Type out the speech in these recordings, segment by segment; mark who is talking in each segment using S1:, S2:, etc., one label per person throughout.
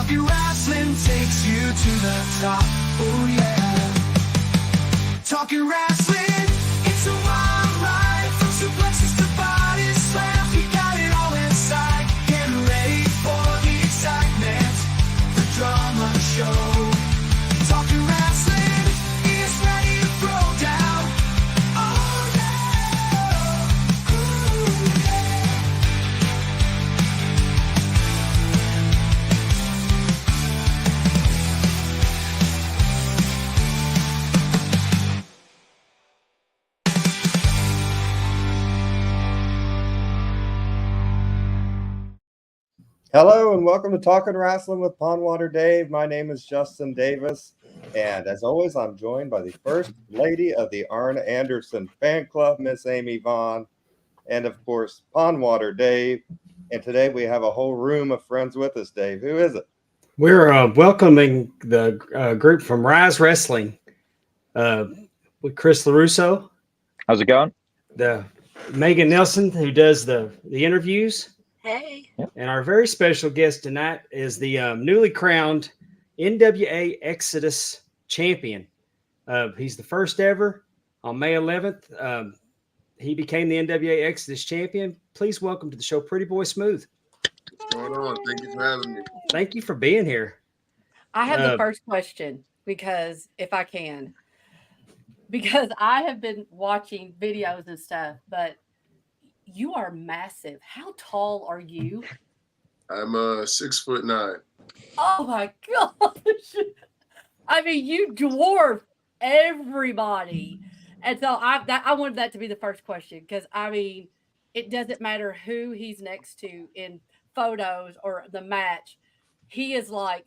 S1: Talking wrestling takes you to the top. Oh yeah. Talking wrestling, it's a wild ride. From suplexes to body slam, you got it all inside. Get ready for the excitement, the drama show. Talking wrestling is ready to throw down. Oh yeah. Ooh, yeah.
S2: Hello and welcome to Talking Wrestling with Pondwater Dave. My name is Justin Davis, and as always, I'm joined by the First Lady of the Arn Anderson Fan Club, Miss Amy Vaughn, and of course, Pondwater Dave. And today we have a whole room of friends with us, Dave. Who is it?
S3: We're welcoming the group from RYSE Wrestling with Chris LeRusso.
S4: How's it going?
S3: The Meighan Nelson, who does the interviews.
S5: Hey.
S3: And our very special guest tonight is the newly crowned NWA Exodus champion. He's the first ever on May 11th. He became the NWA Exodus champion. Please welcome to the show, Pretty Boy Smooth.
S6: What's going on? Thank you for having me.
S3: Thank you for being here.
S5: I have the first question because if I can, because I have been watching videos and stuff, but you are massive. How tall are you?
S6: I'm 6'9".
S5: Oh my gosh. I mean, you dwarf everybody. And so I wanted that to be the first question because, I mean, it doesn't matter who he's next to in photos or the match. He is like,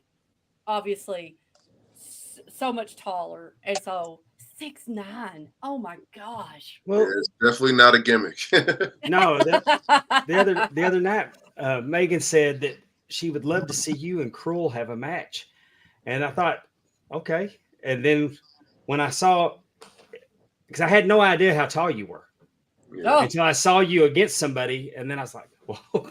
S5: obviously, so much taller. And so 6'9". Oh my gosh.
S3: Well,
S6: Yeah, it's definitely not a gimmick.
S3: no, the other night, Meighan said that she would love to see you and Cruel have a match. And I thought, okay. And then when I saw, because I had no idea how tall you were until I saw you against somebody. And then I was like, whoa.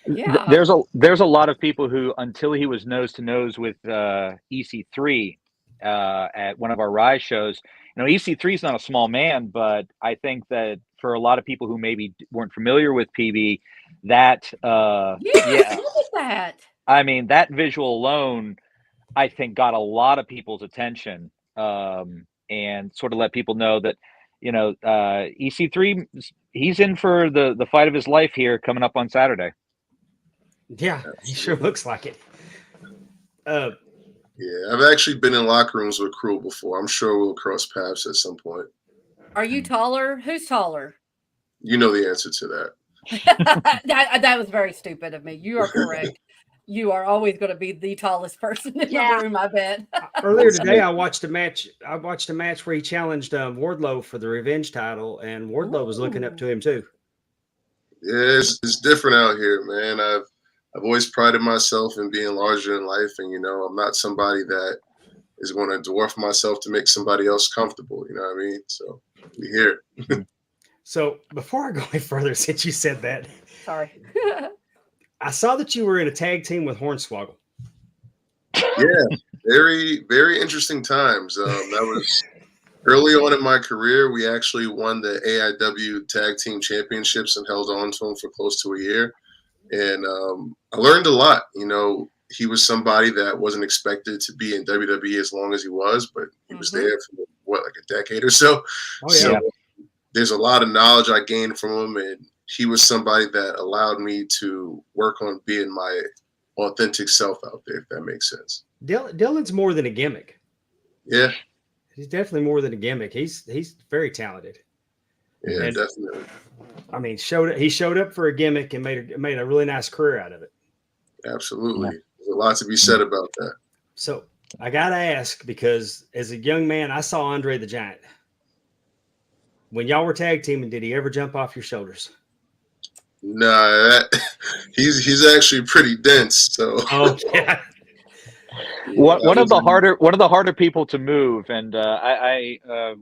S5: Yeah.
S4: There's a lot of people who, until he was nose to nose with EC3 at one of our RYSE shows, EC3 is not a small man, but I think that for a lot of people who maybe weren't familiar with PB, that
S5: Look at that.
S4: I mean, that visual alone, I think, got a lot of people's attention, and sort of let people know that, EC3, he's in for the fight of his life here coming up on Saturday.
S3: Yeah, he sure looks like it.
S6: Yeah, I've actually been in locker rooms with Cruel before. I'm sure we'll cross paths at some point.
S5: Are you taller? Who's taller?
S6: You know the answer to that.
S5: that was very stupid of me. You are correct. You are always going to be the tallest person in the room, I bet.
S3: Earlier today, I watched a match. Where he challenged Wardlow for the Revenge title, and Wardlow was looking up to him too.
S6: Yeah, it's different out here, man. I've always prided myself in being larger in life, and I'm not somebody that is going to dwarf myself to make somebody else comfortable. You know what I mean? So we here.
S3: So before I go any further, since you said that,
S5: sorry,
S3: I saw that you were in a tag team with Hornswoggle.
S6: Yeah, very, very interesting times. That was early on in my career. We actually won the AIW Tag Team Championships and held on to them for close to a year. And I learned a lot. He was somebody that wasn't expected to be in WWE as long as he was, but he was there for like a decade or so.
S3: Oh, yeah.
S6: So there's a lot of knowledge I gained from him, and he was somebody that allowed me to work on being my authentic self out there, if that makes sense.
S3: Dylan's more than a gimmick.
S6: Yeah.
S3: He's definitely more than a gimmick. He's very talented.
S6: Yeah, and definitely.
S3: I mean, he showed up for a gimmick and made a really nice career out of it.
S6: Absolutely. There's a lot to be said about that.
S3: So I got to ask, because as a young man, I saw Andre the Giant. When y'all were tag teaming, did he ever jump off your shoulders?
S6: Nah, he's actually pretty dense. So.
S3: Oh yeah.
S4: One of the harder people to move, and I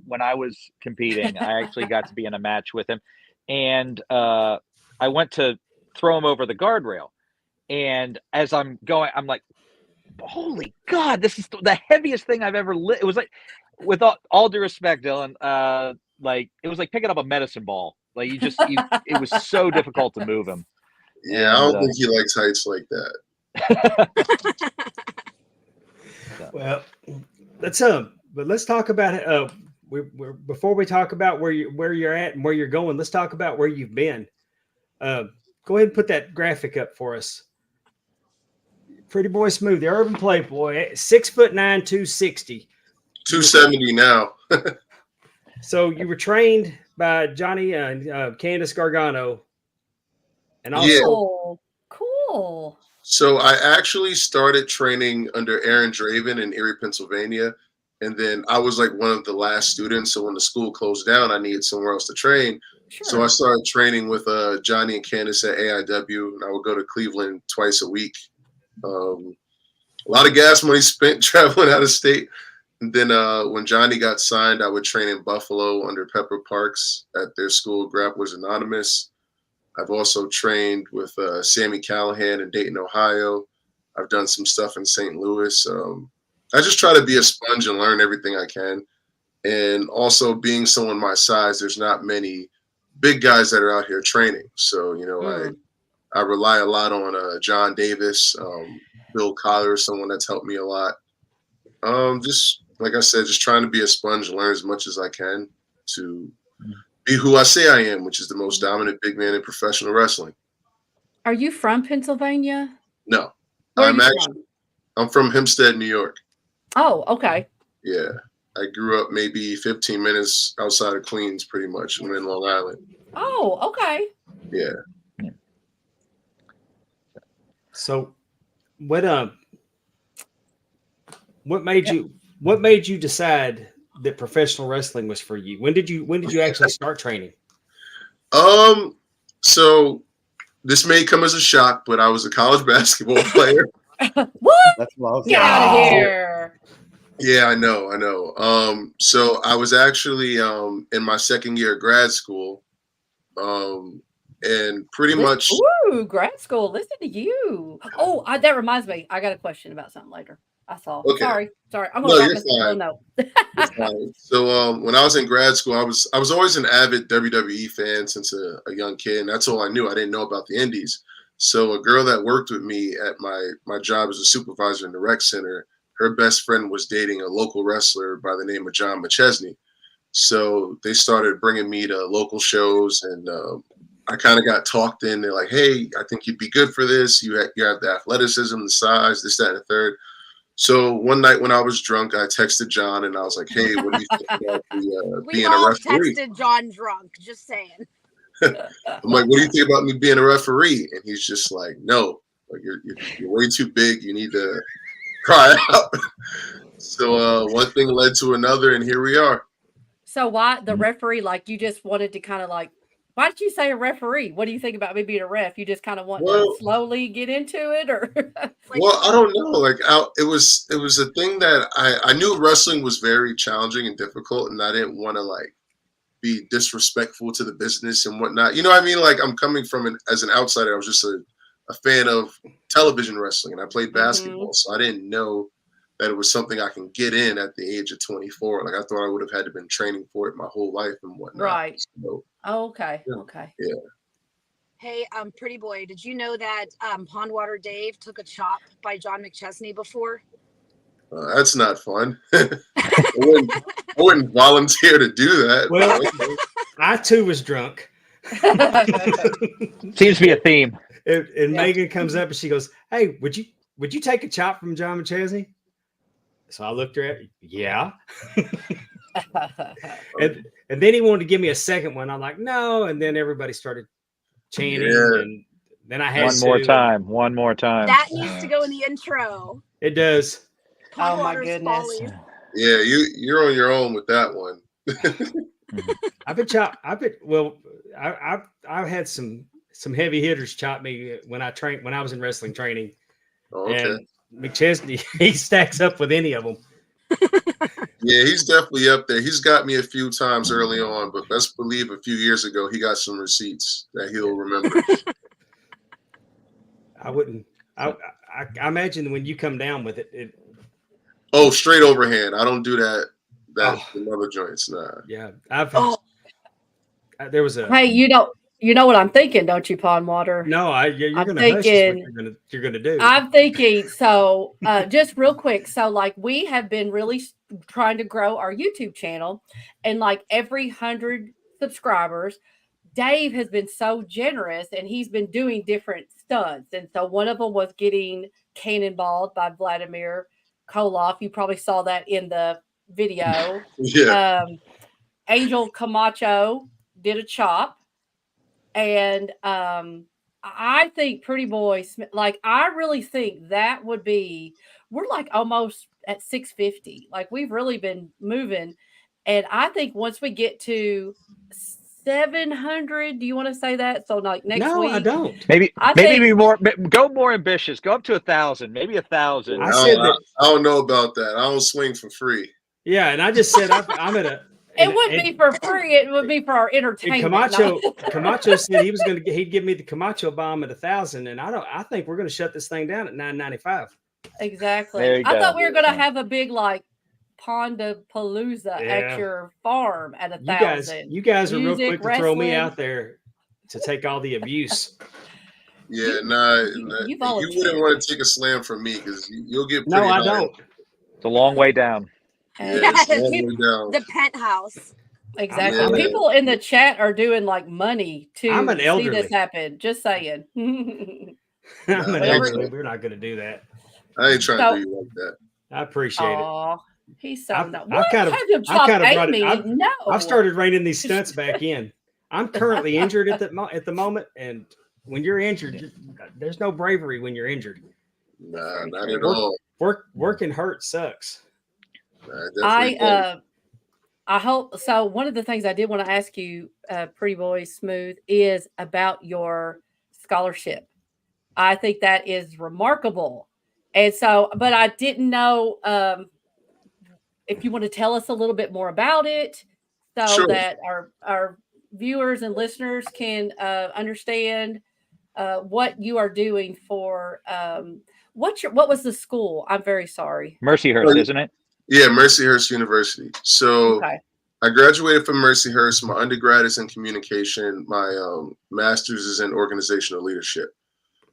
S4: when I was competing, I actually got to be in a match with him, and I went to throw him over the guardrail, and as I'm going, I'm like, holy God, this is the heaviest thing I've ever lit. It was like, with all due respect, Dylan, like it was like picking up a medicine ball. Like it was so difficult to move him.
S6: Yeah, I don't think he likes heights like that.
S3: Well, let's talk about before we talk about where you're at and where you're going. Let's talk about where you've been. Go ahead and put that graphic up for us. Pretty Boy Smooth, the Urban Playboy, 6'9", 260.
S6: 270 now.
S3: So you were trained by Johnny and Candace Gargano, and also
S5: Oh, cool.
S6: So I actually started training under Aaron Draven in Erie, Pennsylvania. And then I was like one of the last students. So when the school closed down, I needed somewhere else to train.
S5: Sure.
S6: So I started training with Johnny and Candace at AIW. And I would go to Cleveland twice a week. A lot of gas money spent traveling out of state. And then when Johnny got signed, I would train in Buffalo under Pepper Parks at their school, Grapplers Anonymous. I've also trained with Sammy Callahan in Dayton, Ohio. I've done some stuff in St. Louis. I just try to be a sponge and learn everything I can. And also being someone my size, there's not many big guys that are out here training. So, you know, I rely a lot on John Davis, Bill Collar, someone that's helped me a lot. Just like I said, just trying to be a sponge and learn as much as I can to be who I say I am, which is the most dominant big man in professional wrestling.
S5: Are you from Pennsylvania?
S6: No,
S5: Where are
S6: I'm
S5: you
S6: actually I'm from Hempstead, New York.
S5: Oh, okay.
S6: Yeah, I grew up maybe 15 minutes outside of Queens, pretty much. I'm in Long Island.
S5: Oh, okay.
S6: Yeah.
S3: So what made you decide that professional wrestling was for you? When did you actually start training?
S6: So this may come as a shock, but I was a college basketball player.
S5: What?
S2: That's what I was
S5: Get out of here.
S6: Yeah, I know. So I was actually in my second year of grad school. And pretty much
S5: Ooh, grad school. Listen to you. Oh, that reminds me. I got a question about something later. I saw.
S6: Okay.
S5: Sorry. I'm gonna write
S6: you're
S5: this.
S6: fine.
S5: Oh no.
S6: It's fine. So when I was in grad school, I was always an avid WWE fan since a young kid, and that's all I knew. I didn't know about the indies. So a girl that worked with me at my job as a supervisor in the rec center, her best friend was dating a local wrestler by the name of John McChesney. So they started bringing me to local shows, and I kind of got talked in. They're like, "Hey, I think you'd be good for this. You have the athleticism, the size, this, that, and the third." So one night when I was drunk, I texted John and I was like, "Hey, what do you think about being a referee?"
S7: Texted John drunk, just saying.
S6: I'm like, "What do you think about me being a referee?" And he's just like, "No, like you're way too big. You need to try out." So one thing led to another, and here we are.
S5: So why the referee? Like you just wanted to kind of like. Why did you say a referee? What do you think about me being a ref? You just kind of want to slowly get into it, or?
S6: Well, I don't know. Like, it was a thing that I knew wrestling was very challenging and difficult, and I didn't want to like be disrespectful to the business and whatnot. You know what I mean? Like, I'm coming from as an outsider. I was just a fan of television wrestling, and I played basketball, so I didn't know that it was something I can get in at the age of 24. Like, I thought I would have had to been training for it my whole life and whatnot.
S5: Right.
S6: So,
S5: okay.
S6: yeah.
S5: Okay.
S6: Yeah.
S7: Hey, Pretty Boy, did you know that Pondwater Dave took a chop by John McChesney before?
S6: That's not fun. I wouldn't volunteer to do that.
S3: Well, I too was drunk.
S4: Seems to be a theme.
S3: And Meighan comes up and she goes, "Hey, would you take a chop from John McChesney?" So I looked at her. Yeah. and then he wanted to give me a second one. I'm like, no. And then everybody started chanting.
S6: Yeah.
S3: And then I had
S4: One more time.
S7: That needs to go in the intro.
S3: It does.
S5: Oh my
S7: Pondwater's
S5: goodness.
S7: Follies.
S6: Yeah, you're on your own with that one.
S3: I've had some heavy hitters chop me when I was in wrestling training.
S6: Oh, okay.
S3: And McChesney, he stacks up with any of them.
S6: Yeah, he's definitely up there. He's got me a few times early on, but best believe a few years ago he got some receipts that he'll remember.
S3: I I imagine when you come down with it.
S6: Oh, straight overhand. I don't do that.
S3: Oh.
S6: In other joints, nah.
S3: Yeah,
S5: Oh.
S3: There was a.
S5: Hey, you know what I'm thinking, don't you, Pond Water?
S3: No, you're
S5: I'm
S3: going to hush is what
S5: thinking-
S3: you're gonna do.
S5: I'm thinking, so just real quick. So like we have been really trying to grow our YouTube channel, and like every 100 subscribers, Dave has been so generous and he's been doing different stunts. And so one of them was getting cannonballed by Vladimir Koloff. You probably saw that in the video.
S6: Yeah.
S5: Angel Camacho did a chop. And I think Pretty Boy Smith, like I really think that would be, we're like almost at 650. Like we've really been moving. And I think once we get to 700, do you want to say that? So like next week?
S3: No, I don't.
S4: Maybe
S5: I
S4: maybe
S5: think-
S4: be more. Go more ambitious. Go up to 1,000. Maybe 1,000.
S3: I said that.
S6: I don't know about that. I don't swing for free.
S3: Yeah, and I just said I'm at a.
S5: It wouldn't be for free. It would be for our entertainment.
S3: Camacho said he'd give me the Camacho bomb at 1,000, and I think we're going to shut this thing down at 995.
S5: Exactly.
S4: There you
S5: I
S4: go.
S5: thought we were going to have a big like Pondapalooza at your farm at 1,000.
S3: You guys are real
S5: Music,
S3: quick to throw me
S5: wrestling.
S3: out there to take all the abuse.
S6: Yeah,
S5: you
S6: you wouldn't want to take a slam from me because you'll get pretty
S3: No, I
S6: high.
S3: don't.
S4: It's a long way down.
S6: Yeah, it's
S7: Yes.
S6: all the way down.
S7: The penthouse.
S5: Exactly.
S6: Yeah.
S5: People in the chat are doing like money to
S3: I'm an
S5: see
S3: elderly.
S5: this happen. Just saying.
S3: I'm an
S5: Whatever-
S3: elderly. We're not going to do that.
S6: I ain't trying
S5: So-
S6: to do you like that.
S3: I appreciate it.
S5: Oh, he's so
S3: I've-
S5: no.
S3: I've
S5: What?
S3: kind of-
S5: Have him
S3: I've
S5: chop
S3: kind of brought it-
S5: Amy?
S3: I've-
S5: No.
S3: I've started reining these stunts back in. I'm currently injured at the moment, and when you're injured, there's no bravery when you're injured.
S6: Nah, not at all.
S3: Working hurt sucks.
S6: Nah, definitely don't.
S5: I hope so. One of the things I did want to ask you, Pretty Boy Smooth, is about your scholarship. I think that is remarkable. And so, but I didn't know if you want to tell us a little bit more about it so
S6: Sure.
S5: that our viewers and listeners can understand what you are doing for what was the school? I'm very sorry.
S4: Mercyhurst, isn't it?
S6: Yeah, Mercyhurst University. So
S5: Okay.
S6: I graduated from Mercyhurst. My undergrad is in communication. My master's is in organizational leadership.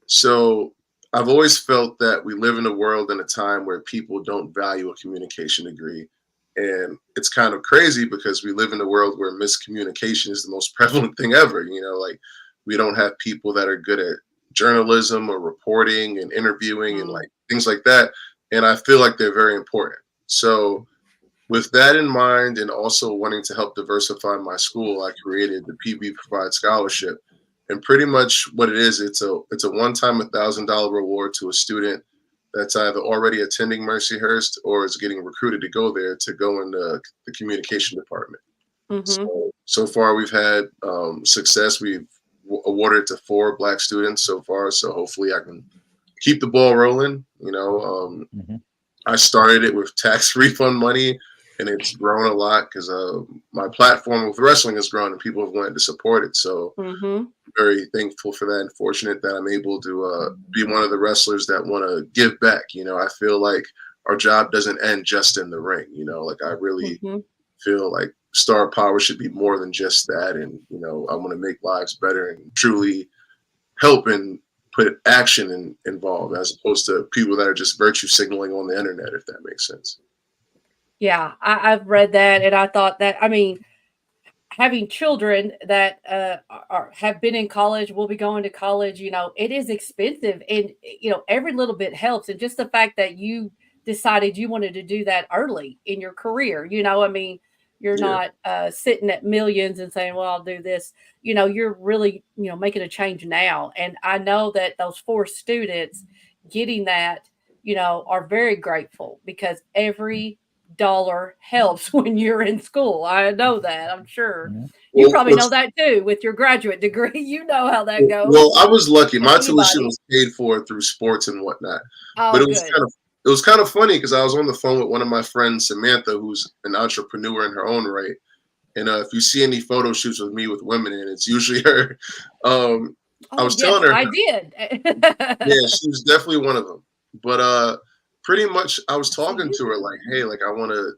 S6: So I've always felt that we live in a world and a time where people don't value a communication degree. And it's kind of crazy because we live in a world where miscommunication is the most prevalent thing ever. You know, like we don't have people that are good at journalism or reporting and interviewing and like things like that. And I feel like they're very important. So with that in mind, and also wanting to help diversify my school, I created the PB Provide Scholarship. And pretty much what it is, it's a one-time $1,000 reward to a student that's either already attending Mercyhurst or is getting recruited to go there to go in the communication department. So far we've had success. We've awarded it to 4 Black students so far. So hopefully I can keep the ball rolling. You know, I started it with tax refund money, and it's grown a lot because my platform with wrestling has grown and people have wanted to support it. So very thankful for that and fortunate that I'm able to be one of the wrestlers that want to give back. You know, I feel like our job doesn't end just in the ring. You know, like I really feel like star power should be more than just that. And, you know, I want to make lives better and truly help and put action involved as opposed to people that are just virtue signaling on the internet, if that makes sense.
S5: Yeah, I've read that, and I thought that, I mean, having children that have been in college, will be going to college, you know, it is expensive, and, you know, every little bit helps. And just the fact that you decided you wanted to do that early in your career, you know, I mean, you're not sitting at millions and saying, well, I'll do this. You know, you're really, you know, making a change now. And I know that those 4 students getting that, you know, are very grateful because every dollar helps when you're in school. I know that. I'm sure. You probably know that too with your graduate degree. You know how that goes.
S6: Well, I was lucky. My tuition was paid for through sports and whatnot. But it was kind of funny because I was on the phone with one of my friends, Samantha, who's an entrepreneur in her own right. And if you see any photo shoots with me with women in, it's usually her. I was telling her.
S5: I did.
S6: Yeah, she was definitely one of them. But pretty much I was talking to her like, hey, like I wanna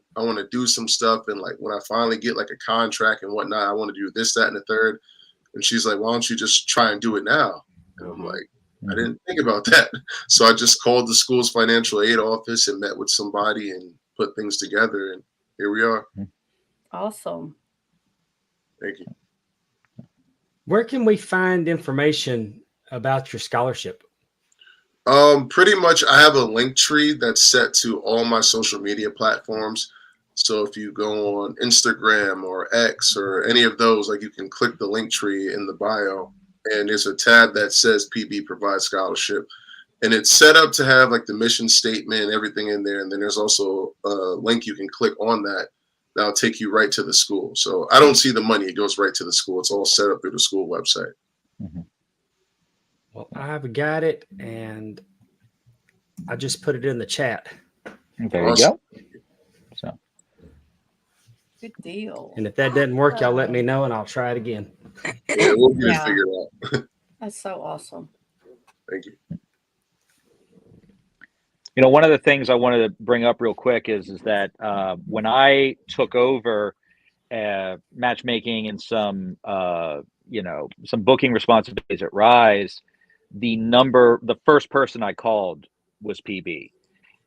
S6: do some stuff, and like when I finally get like a contract and whatnot, I want to do this, that, and the third. And she's like, why don't you just try and do it now? And I'm like, I didn't think about that. So I just called the school's financial aid office and met with somebody and put things together, and here we are.
S5: Awesome.
S6: Thank you.
S3: Where can we find information about your scholarship?
S6: Pretty much I have a link tree that's set to all my social media platforms. So if you go on Instagram or X or any of those, like you can click the link tree in the bio, and there's a tab that says PB provides scholarship. And it's set up to have like the mission statement and everything in there. And then there's also a link you can click on that'll take you right to the school. So I don't see the money. It goes right to the school. It's all set up through the school website.
S3: Well, I've got it, and I just put it in the chat.
S4: There you go. So,
S5: Good deal.
S3: And if that doesn't work, y'all let me know, and I'll try it again.
S6: Yeah, we'll get it
S5: Yeah.
S6: figured out.
S5: That's so awesome.
S6: Thank you.
S4: you know, one of the things I wanted to bring up real quick is that when I took over matchmaking and some booking responsibilities at RYSE, the first person I called was PB.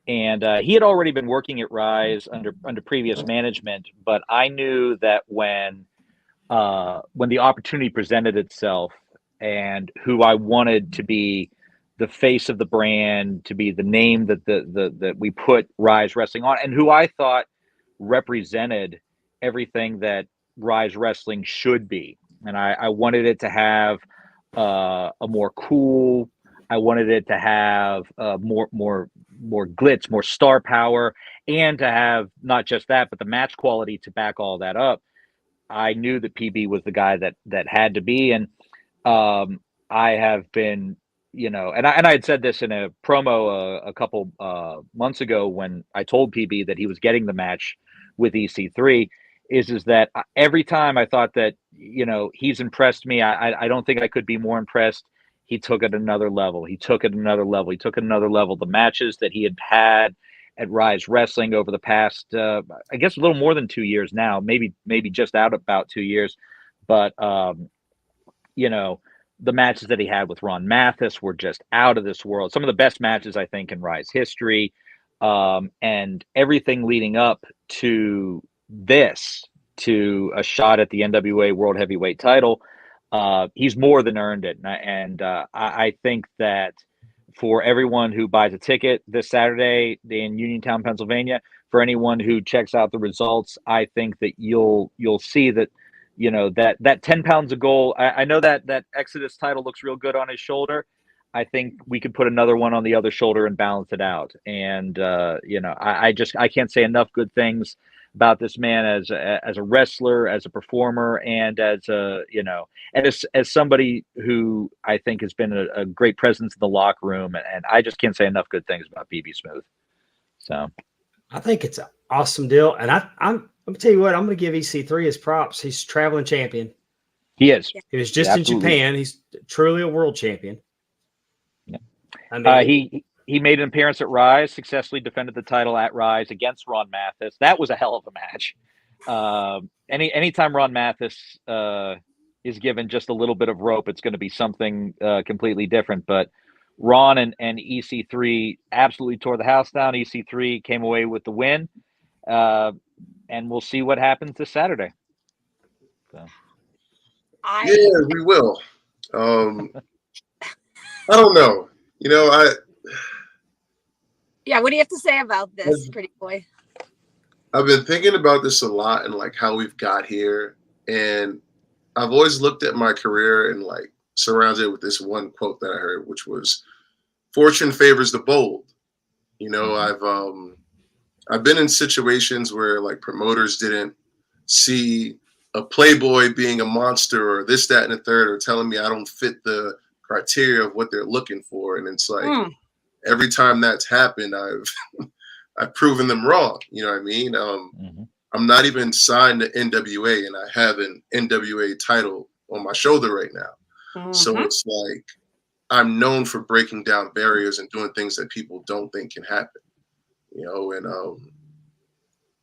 S4: And he had already been working at RYSE under previous management, but I knew that when the opportunity presented itself and who I wanted to be the face of the brand, to be the name that we put RYSE Wrestling on, and who I thought represented everything that RYSE Wrestling should be. And I wanted it to have a more cool. I wanted it to have more glitz, more star power, and to have not just that, but the match quality to back all that up. I knew that PB was the guy that had to be, and I have been, and I had said this in a promo a couple months ago when I told PB that he was getting the match with EC3. Is that every time I thought that he's impressed me, I don't think I could be more impressed. He took it another level. He took it another level. He took it another level. The matches that he had at RYSE Wrestling over the past, I guess, a little more than 2 years now, maybe just out about 2 years. But, the matches that he had with Ron Mathis were just out of this world. Some of the best matches, I think, in RYSE history. And everything leading up to this, to a shot at the NWA World Heavyweight title, he's more than earned it. And I think that for everyone who buys a ticket this Saturday in Uniontown, Pennsylvania, for anyone who checks out the results, I think that you'll see that, that 10 pounds of gold. I know that Exodus title looks real good on his shoulder. I think we could put another one on the other shoulder and balance it out. And, I can't say enough good things about this man as a wrestler, as a performer, and as as somebody who I think has been a great presence in the locker room. And I just can't say enough good things about BB Smooth. So
S3: I think it's an awesome deal. And I'm going to tell you what, I'm going to give EC3 his props. He's traveling champion.
S4: he is.
S3: He was just in
S4: Absolutely.
S3: Japan. He's truly a world champion.
S4: Yeah.
S3: I mean,
S4: He made an appearance at RYSE, successfully defended the title at RYSE against Ron Mathis. That was a hell of a match. Anytime Ron Mathis is given just a little bit of rope, it's going to be something completely different. But Ron and EC3 absolutely tore the house down. EC3 came away with the win, and we'll see what happens this Saturday. So.
S6: Yeah, we will. I don't know.
S7: Yeah, what do you have to say about this, pretty boy?
S6: I've been thinking about this a lot and like how we've got here. And I've always looked at my career and like surrounded it with this one quote that I heard, which was, "Fortune favors the bold." I've been in situations where like promoters didn't see a playboy being a monster or this, that, and the third, or telling me I don't fit the criteria of what they're looking for. And it's like, every time that's happened, I've proven them wrong. You know what I mean? I'm not even signed to NWA, and I have an NWA title on my shoulder right now. So it's like, I'm known for breaking down barriers and doing things that people don't think can happen. You know, and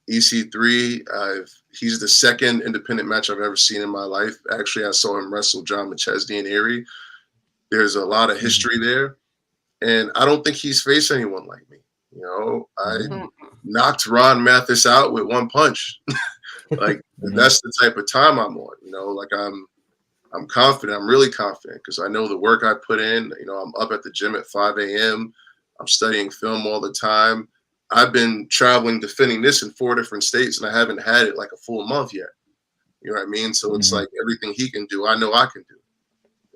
S6: EC3, he's the second independent match I've ever seen in my life. Actually, I saw him wrestle John McChesney in Erie. There's a lot of history there, and I don't think he's faced anyone like me. You know, I knocked Ron Mathis out with one punch. Like that's the type of time I'm on. You know, like I'm confident. I'm really confident because I know the work I put in. You know, I'm up at the gym at 5 a.m. I'm studying film all the time. I've been traveling defending this in 4 different states, and I haven't had it like a full month yet. You know what I mean? So it's like everything he can do, I know I can do.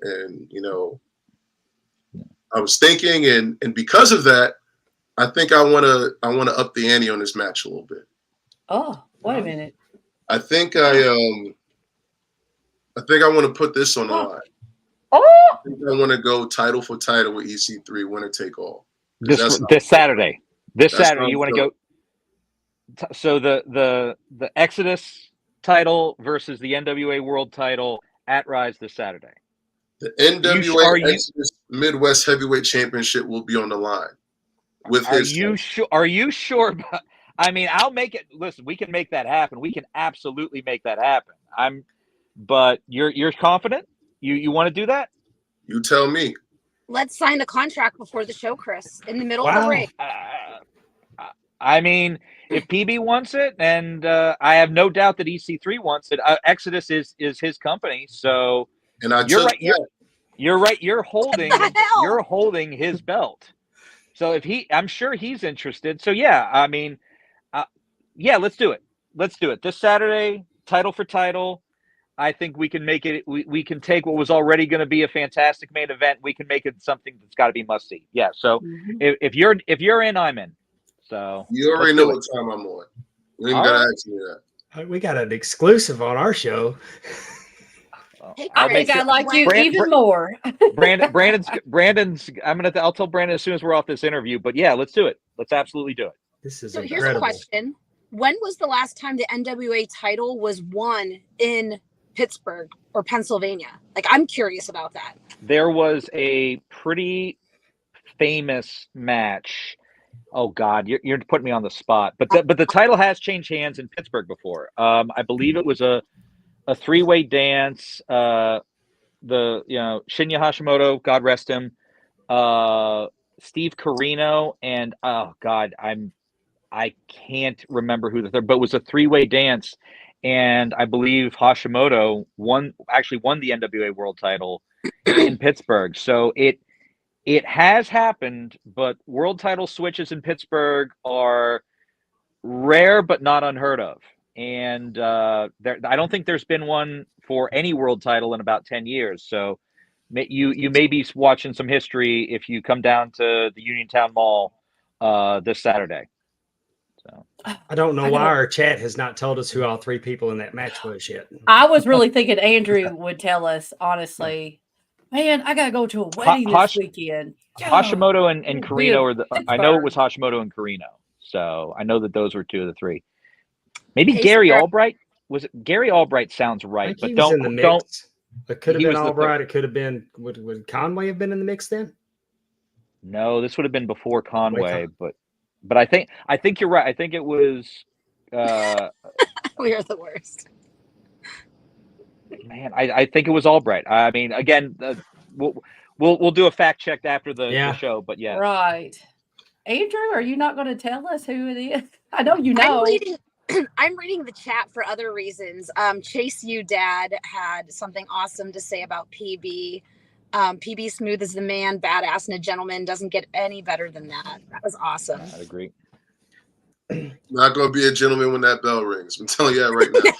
S6: And, you know, I was thinking, and because of that, I think I want to up the ante on this match a little bit.
S5: Oh, wait a minute.
S6: I think I want to put this on the line.
S5: Oh,
S6: I think I want to go title for title with EC3, winner take all.
S4: This Saturday. This Saturday, you want to go. So the Exodus title versus the NWA World title at RYSE this Saturday.
S6: The NWA Exodus Midwest Heavyweight Championship will be on the line. With
S4: Are you sure? Are you sure about? I mean, I'll make it. Listen, we can make that happen. We can absolutely make that happen. But you're confident? You want to do that?
S6: You tell me.
S7: Let's sign the contract before the show, Chris, in the middle of the ring.
S4: I mean, if PB wants it, and I have no doubt that EC3 wants it. Exodus is his company, so
S6: and
S4: you're right. You're right. You're holding his belt. So I'm sure he's interested. So yeah, I mean, yeah, let's do it. Let's do it this Saturday, title for title. I think we can make it. We can take what was already going to be a fantastic main event. We can make it something that's got to be must see. Yeah. So if you're in, I'm in. So
S6: you already know what time I'm on. You ain't gotta ask me that.
S3: We got an exclusive on our show.
S7: Hey,
S5: I think I like you even more.
S4: Brandon's. I'll tell Brandon as soon as we're off this interview. But yeah, let's do it. Let's absolutely do it.
S3: This is
S7: so
S3: incredible.
S7: Here's a question: when was the last time the NWA title was won in Pittsburgh or Pennsylvania? Like, I'm curious about that.
S4: There was a pretty famous match. Oh God, you're putting me on the spot. But the title has changed hands in Pittsburgh before. I believe it was a 3-way dance. Shinya Hashimoto, God rest him, Steve Carino, and oh God, I can't remember who the third, but it was a 3-way dance, and I believe Hashimoto won the NWA World title in Pittsburgh. So it has happened, but world title switches in Pittsburgh are rare but not unheard of. And I don't think there's been one for any world title in about 10 years. So you may be watching some history if you come down to the Uniontown Mall this Saturday. So
S3: I don't know why our chat has not told us who all 3 people in that match was yet.
S5: I was really thinking Andrew would tell us, honestly. Man, I gotta go to a wedding this weekend.
S4: Hashimoto and Carino I know it was Hashimoto and Carino. So I know that those were 2 of the 3. Maybe Gary Albright. Was it Gary Albright? Sounds right, but don't.
S3: It could have been Albright. It could have been. Would Conway have been in the mix then?
S4: No, this would have been before Conway, but I think you're right. I think it was.
S7: We are the worst.
S4: Man, I think it was Albright. I mean, again, we'll do a fact check after the show, but yeah.
S5: Right. Andrew, are you not going to tell us who it is? I know you know.
S7: I'm reading the chat for other reasons. Chase You Dad had something awesome to say about PB. PB smooth as the man, badass and a gentleman. Doesn't get any better than that. That was awesome.
S4: I'd agree.
S6: Not going to be a gentleman when that bell rings. I'm telling you that right now.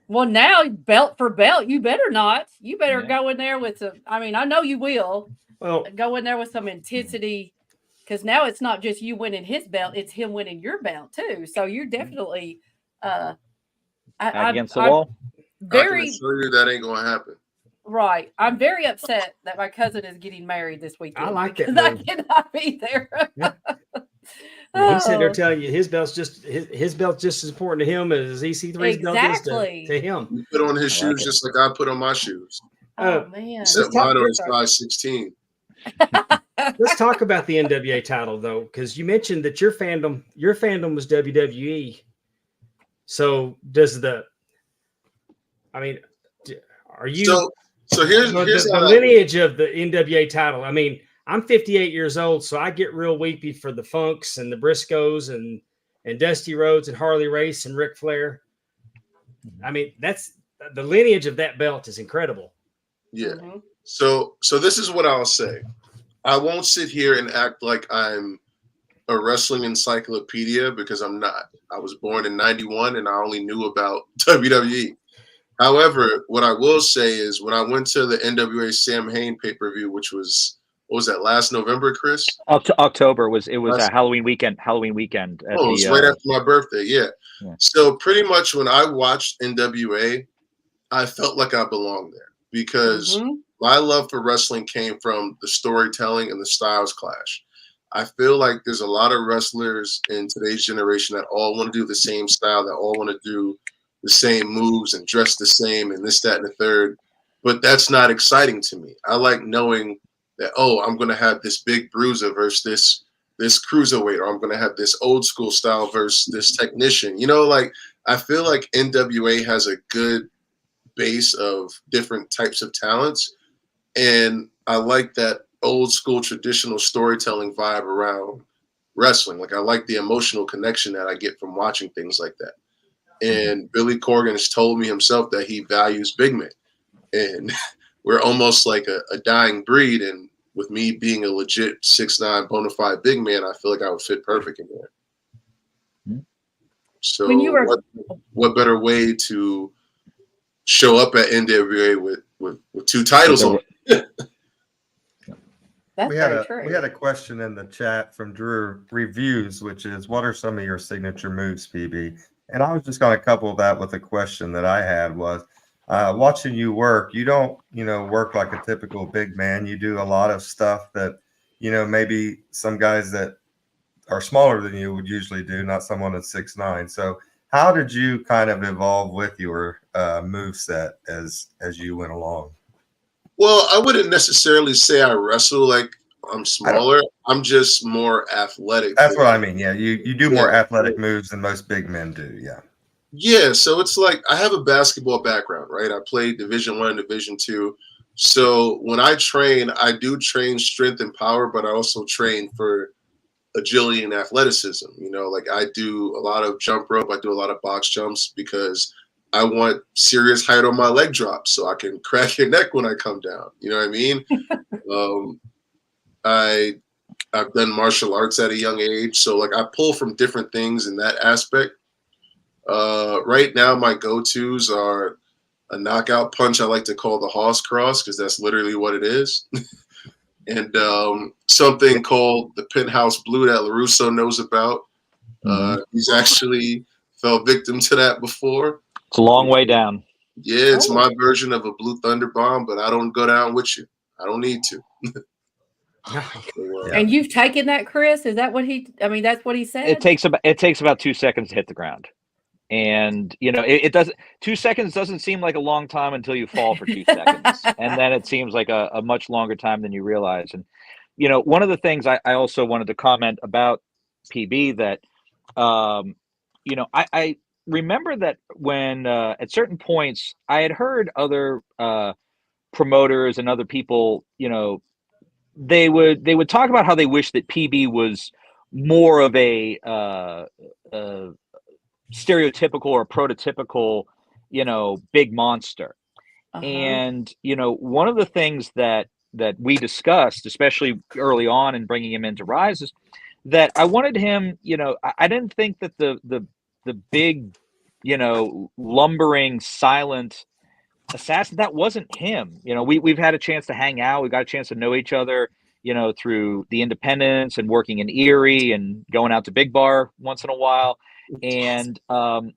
S5: Well, now belt for belt, you better not. You better go in there with some. I mean, I know you will. Well, go in there with some intensity, because now it's not just you winning his belt; it's him winning your belt too. So you're definitely
S4: against the wall.
S6: I can assure you that ain't gonna happen.
S5: Right. I'm very upset that my cousin is getting married this weekend.
S3: I like it.
S5: I cannot be there.
S3: Yeah. He's sitting there telling you his belt's just as important to him as EC3's belt is to him.
S6: You put on his shoes just like I put on my shoes.
S5: Oh man.
S6: Except mine are in size 16.
S3: Let's talk about the NWA title though, because you mentioned that your fandom was WWE. So are you
S6: So here's
S3: the
S6: how
S3: lineage of the NWA title? I mean, I'm 58 years old, so I get real weepy for the Funks and the Briscoes and Dusty Rhodes and Harley Race and Ric Flair. I mean, that's the lineage of that belt is incredible.
S6: Yeah. So this is what I'll say. I won't sit here and act like I'm a wrestling encyclopedia because I'm not. I was born in 91 and I only knew about WWE. However, what I will say is when I went to the NWA Sam Hain pay-per-view, which was, what was that, last November, Chris?
S4: October was a Halloween weekend. At
S6: it was right after my birthday, yeah. So pretty much when I watched NWA, I felt like I belonged there because my love for wrestling came from the storytelling and the styles clash. I feel like there's a lot of wrestlers in today's generation that all want to do the same style, that all want to do the same moves and dress the same and this, that, and the third. But that's not exciting to me. I like knowing that, oh, I'm going to have this big bruiser versus this cruiserweight, or I'm going to have this old school style versus this technician. You know, like I feel like NWA has a good base of different types of talents. And I like that old school traditional storytelling vibe around wrestling. Like I like the emotional connection that I get from watching things like that. And Billy Corgan has told me himself that he values big men. And we're almost like a dying breed. And with me being a legit 6'9" bona fide big man, I feel like I would fit perfect in there. So
S5: When you were
S6: what better way to show up at NWA with two titles on?
S5: That's
S2: we
S5: very true.
S2: had a question in the chat from Drew Reviews, which is, what are some of your signature moves, PB? And I was just going to couple that with a question that I had was, watching you work, you don't, work like a typical big man. You do a lot of stuff that, maybe some guys that are smaller than you would usually do, not someone that's 6'9". So how did you kind of evolve with your move set as you went along?
S6: Well, I wouldn't necessarily say I wrestle like I'm smaller. I'm just more athletic.
S2: That's what I mean. Yeah, you do more athletic moves than most big men do. Yeah.
S6: Yeah, so it's like I have a basketball background, right? I played Division I and Division II. So when I train, I do train strength and power, but I also train for agility and athleticism. Like I do a lot of jump rope. I do a lot of box jumps because I want serious height on my leg drop so I can crack your neck when I come down. You know what I mean? I've done martial arts at a young age. So like I pull from different things in that aspect. Right now, my go-tos are a knockout punch I like to call the Hoss Cross because that's literally what it is. And something called the Penthouse Blue that LeRusso knows about. He's actually fell victim to that before.
S4: It's a long way down.
S6: Yeah, it's my version of a Blue Thunder Bomb, but I don't go down with you. I don't need to.
S5: And you've taken that, Chris? Is that what that's what he said?
S4: It takes about 2 seconds to hit the ground. And it doesn't. 2 seconds doesn't seem like a long time until you fall for 2 seconds, and then it seems like a much longer time than you realize. And one of the things I also wanted to comment about PB that I remember that when at certain points I had heard other promoters and other people, they would talk about how they wish that PB was more of a stereotypical or prototypical, big monster. And, one of the things that we discussed, especially early on in bringing him into RYSE, is that I wanted him, I didn't think that the big, lumbering, silent assassin, that wasn't him. We've had a chance to hang out. We got a chance to know each other, through the independents and working in Erie and going out to Big Bar once in a while. And, PB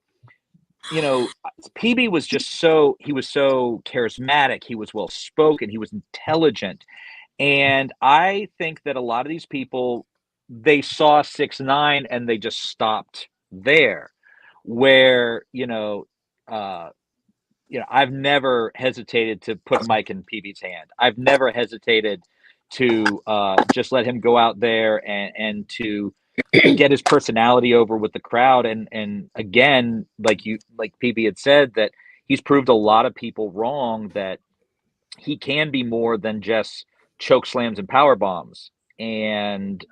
S4: was he was so charismatic. He was well spoken. He was intelligent. And I think that a lot of these people, they saw 6'9" and they just stopped there, where, I've never hesitated to put a mic in PB's hand. I've never hesitated, to just let him go out there and to get his personality over with the crowd. And again, like PB had said, that he's proved a lot of people wrong, that he can be more than just choke slams and power bombs. And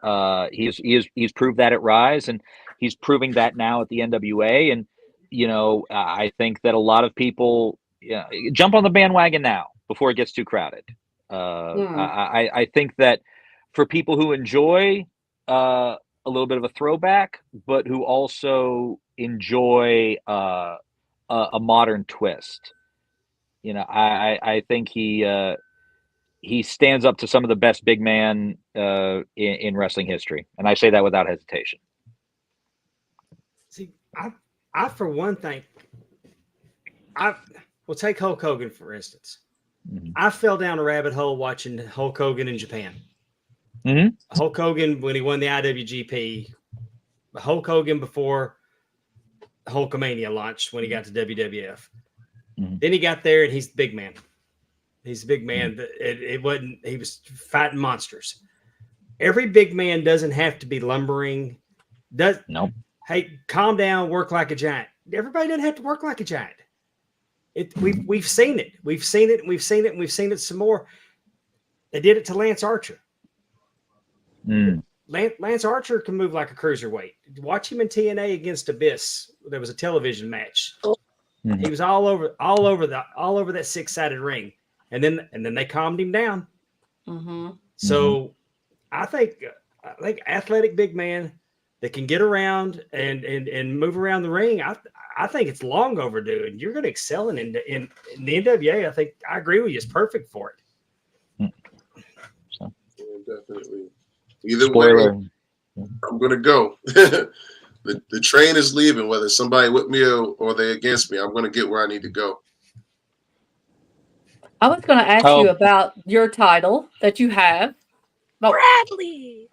S4: he's proved that at RYSE, and he's proving that now at the NWA. And I think that a lot of people jump on the bandwagon now before it gets too crowded. I think that for people who enjoy a little bit of a throwback, but who also enjoy a modern twist, I think he stands up to some of the best big man in wrestling history, and I say that without hesitation.
S3: See, I for one think, we'll take Hulk Hogan for instance. Mm-hmm. I fell down a rabbit hole watching Hulk Hogan in Japan. Mm-hmm. Hulk Hogan when he won the IWGP, Hulk Hogan before Hulkamania launched when he got to WWF. Mm-hmm. Then he got there and he's the big man. He's a big man. He was fighting monsters. Every big man doesn't have to be lumbering.
S4: Nope.
S3: Hey, calm down, work like a giant. Everybody doesn't have to work like a giant. We've seen it. We've seen it, and we've seen it, and we've seen it some more. They did it to Lance Archer. Lance Archer can move like a cruiserweight. Watch him in TNA against Abyss. There was a television match. Mm-hmm. He was all over that 6-sided ring. And then they calmed him down. Mm-hmm. So I think athletic big man that can get around and move around the ring. I think it's long overdue, and you're going to excel in the NWA. I think I agree with you. It's perfect for it.
S6: So. Yeah, definitely. Either way, I'm going to go. The train is leaving, whether somebody with me or they against me. I'm going to get where I need to go.
S5: I was going to ask you about your title that you have.
S7: Bradley.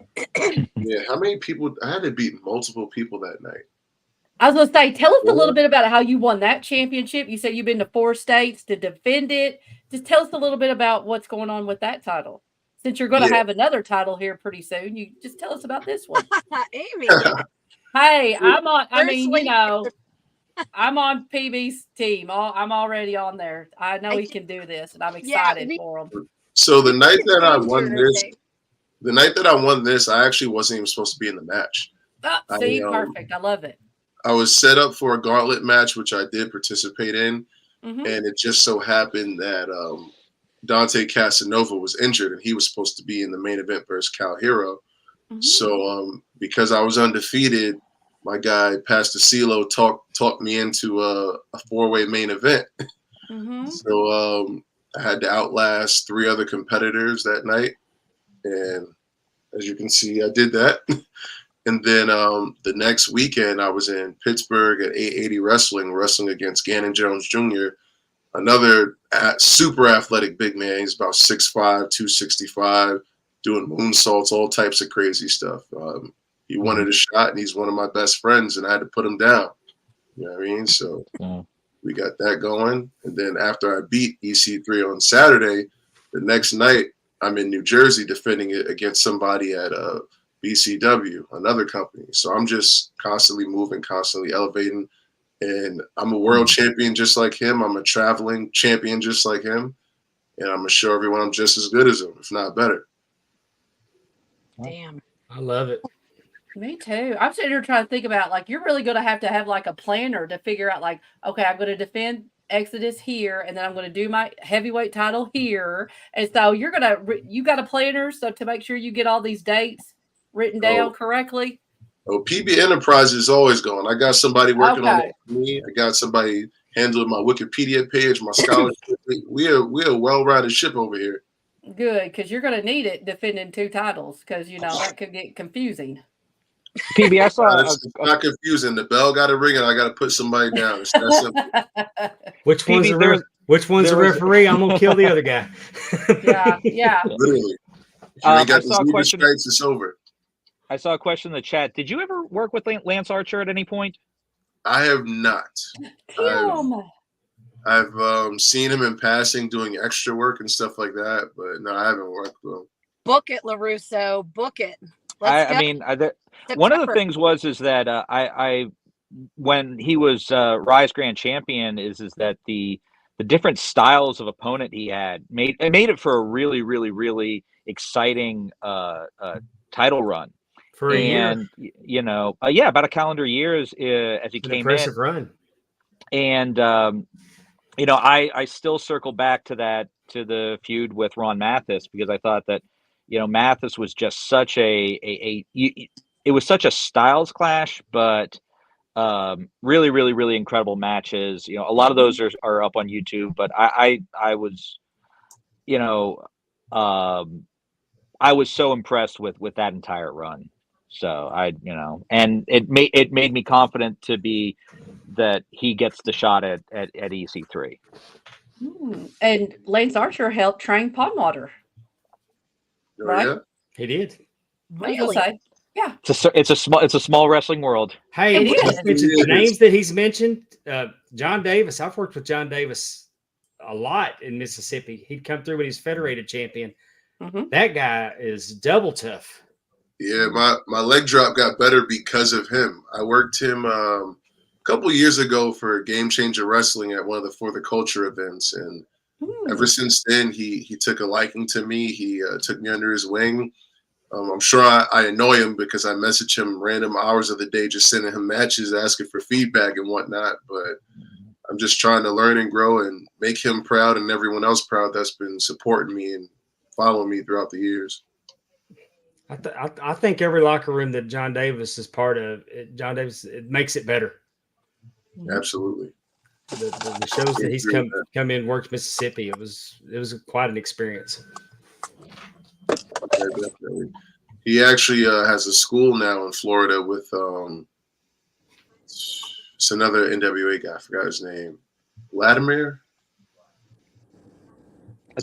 S6: Yeah, how many people? I had to beat multiple people that night.
S5: I was going to say, tell us a little bit about how you won that championship. You said you've been to 4 states to defend it. Just tell us a little bit about what's going on with that title. Since you're going to have another title here pretty soon, you just tell us about this one.
S7: Amy.
S5: Hey, I'm on. I mean, I'm on PB's team. I'm already on there. I know he can do this, and I'm excited for him.
S6: So the night that I won this, I actually wasn't even supposed to be in the match.
S5: Perfect. I love it.
S6: I was set up for a gauntlet match, which I did participate in, and it just so happened that Dante Casanova was injured, and he was supposed to be in the main event versus Cal Hero. Mm-hmm. So because I was undefeated, my guy Pastor CeeLo talked me into a 4-way main event. Mm-hmm. So I had to outlast 3 other competitors that night, and as you can see, I did that. And then the next weekend, I was in Pittsburgh at 880 wrestling against Gannon Jones Jr., another super athletic big man. He's about 6'5", 265, doing moonsaults, all types of crazy stuff. He wanted a shot, and he's one of my best friends, and I had to put him down. You know what I mean? So we got that going. And then after I beat EC3 on Saturday, the next night, I'm in New Jersey defending it against somebody at BCW, another company. So I'm just constantly moving, constantly elevating. And I'm a world champion just like him. I'm a traveling champion just like him. And I'm going to show everyone I'm just as good as him, if not better.
S7: Damn.
S3: I love it.
S5: Me too. I'm sitting here trying to think about, like, you're really going to have like a planner to figure out, like, okay, I'm going to defend Exodus here, and then I'm going to do my heavyweight title here. And so you got a planner so to make sure you get all these dates written down correctly.
S6: PB Enterprise is always going. I got somebody working on it for me. I got somebody handling my Wikipedia page, my scholarship. we are a well-rounded ship over here.
S5: Good, because you're going to need it defending 2 titles, because that could get confusing.
S4: PB, I saw
S6: it's not confusing. The bell got to ring, and I got to put somebody down. It's that simple.
S3: Which one's the referee? I'm gonna kill the other guy.
S5: Yeah.
S6: Literally. If you ain't got the zebra stripes, it's over.
S4: I saw a question in the chat. Did you ever work with Lance Archer at any point?
S6: I have not. I've seen him in passing doing extra work and stuff like that, but no, I haven't worked with him.
S7: Book it, LeRusso. Book it. Let's go.
S4: I mean, one of the
S7: September.
S4: things was that I when he was RYSE Grand Champion is that the different styles of opponent he had made it for a really, really, really exciting title run.
S3: For a year.
S4: And you know, yeah, about a calendar year as he
S3: An
S4: came
S3: impressive
S4: in.
S3: run.
S4: And you know, I still circle back to the feud with Ron Mathis, because I thought that, you know, Mathis was just such it was such a styles clash, but really, really, really incredible matches. You know, a lot of those are up on YouTube, but I was, you know, I was so impressed with that entire run. So you know, and it made me confident to be that he gets the shot at EC3.
S5: And Lance Archer helped train Pondwater.
S6: Oh,
S5: Right?
S6: yeah.
S3: He did.
S5: I was gonna say, yeah.
S4: It's a small wrestling world.
S3: Hey,
S5: It is.
S3: just mention the names that he's mentioned. John Davis. I've worked with John Davis a lot in Mississippi. He'd come through when he's Federated champion.
S5: Mhm.
S3: That guy is double tough.
S6: Yeah, my leg drop got better because of him. I worked him a couple years ago for Game Changer Wrestling at one of the For the Culture events, and ever since then he took a liking to me. He took me under his wing. I'm sure I annoy him because I message him random hours of the day, just sending him matches, asking for feedback and whatnot. But I'm just trying to learn and grow and make him proud and everyone else proud that's been supporting me and following me throughout the years.
S3: I think every locker room that John Davis is part of, it makes it better.
S6: Absolutely.
S3: The shows that he's come in, worked Mississippi, it was quite an experience.
S6: Yeah, definitely. He actually has a school now in Florida with it's another NWA guy. I forgot his name. Latimer?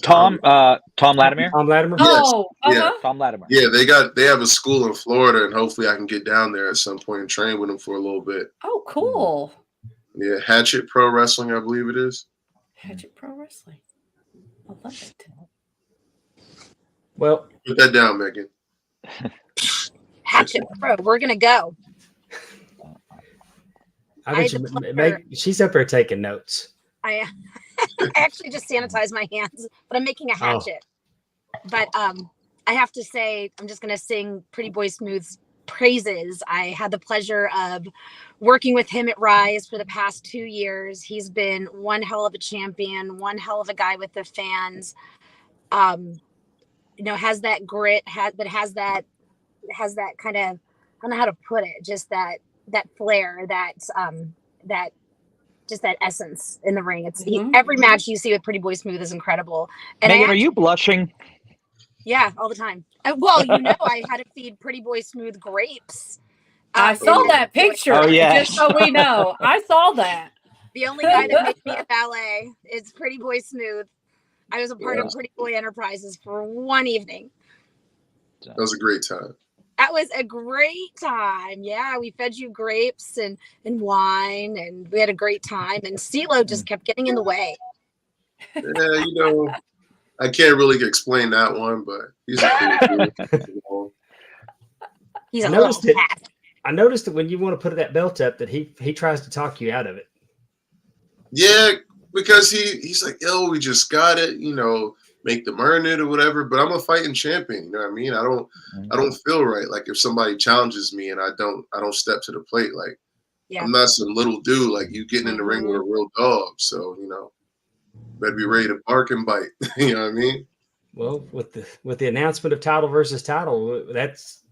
S4: Tom Latimer.
S3: Tom Latimer.
S5: Oh,
S6: Yeah.
S4: Tom Latimer.
S6: Yeah, they have a school in Florida, and hopefully I can get down there at some point and train with him for a little bit.
S5: Oh, cool.
S6: Yeah, Hatchet Pro Wrestling, I believe it is.
S5: Hatchet Pro Wrestling. I love it.
S3: Well,
S6: Put that down, Megan.
S7: Hatchet Pro. We're gonna go.
S3: I bet she's up there taking notes.
S7: I actually just sanitized my hands, but I'm making a hatchet. But I have to say, I'm just gonna sing Pretty Boy Smooth's praises. I had the pleasure of working with him at RYSE for the past 2 years. He's been one hell of a champion, one hell of a guy with the fans. You know, has that grit, has that kind of, I don't know how to put it, just that flair, that essence in the ring. It's every match you see with Pretty Boy Smooth is incredible. And
S4: Megan, are you blushing?
S7: Yeah, all the time. Well, you know, I had to feed Pretty Boy Smooth grapes.
S5: I saw that picture.
S4: Oh, yes.
S5: Just so we know. I saw that.
S7: The only guy that made me a ballet is Pretty Boy Smooth. I was a part of Pretty Boy Enterprises for one evening.
S6: That was a great time.
S7: That was a great time. Yeah, we fed you grapes and wine, and we had a great time. And CeeLo just kept getting in the way.
S6: Yeah, you know, I can't really explain that one, but he's a cool dude.
S7: He's a
S3: I
S7: little
S3: noticed it.
S7: cat.
S3: I noticed that when you want to put that belt up, that he tries to talk you out of it.
S6: Yeah, because he's like, yo, we just got it, you know, make them earn it or whatever. But I'm a fighting champion, you know what I mean? I don't feel right. Like if somebody challenges me and I don't step to the plate, like I'm not some little dude. Like you getting in the ring with a real dog. So, you know, better be ready to bark and bite. You know what I mean?
S3: Well, with the announcement of title versus title, that's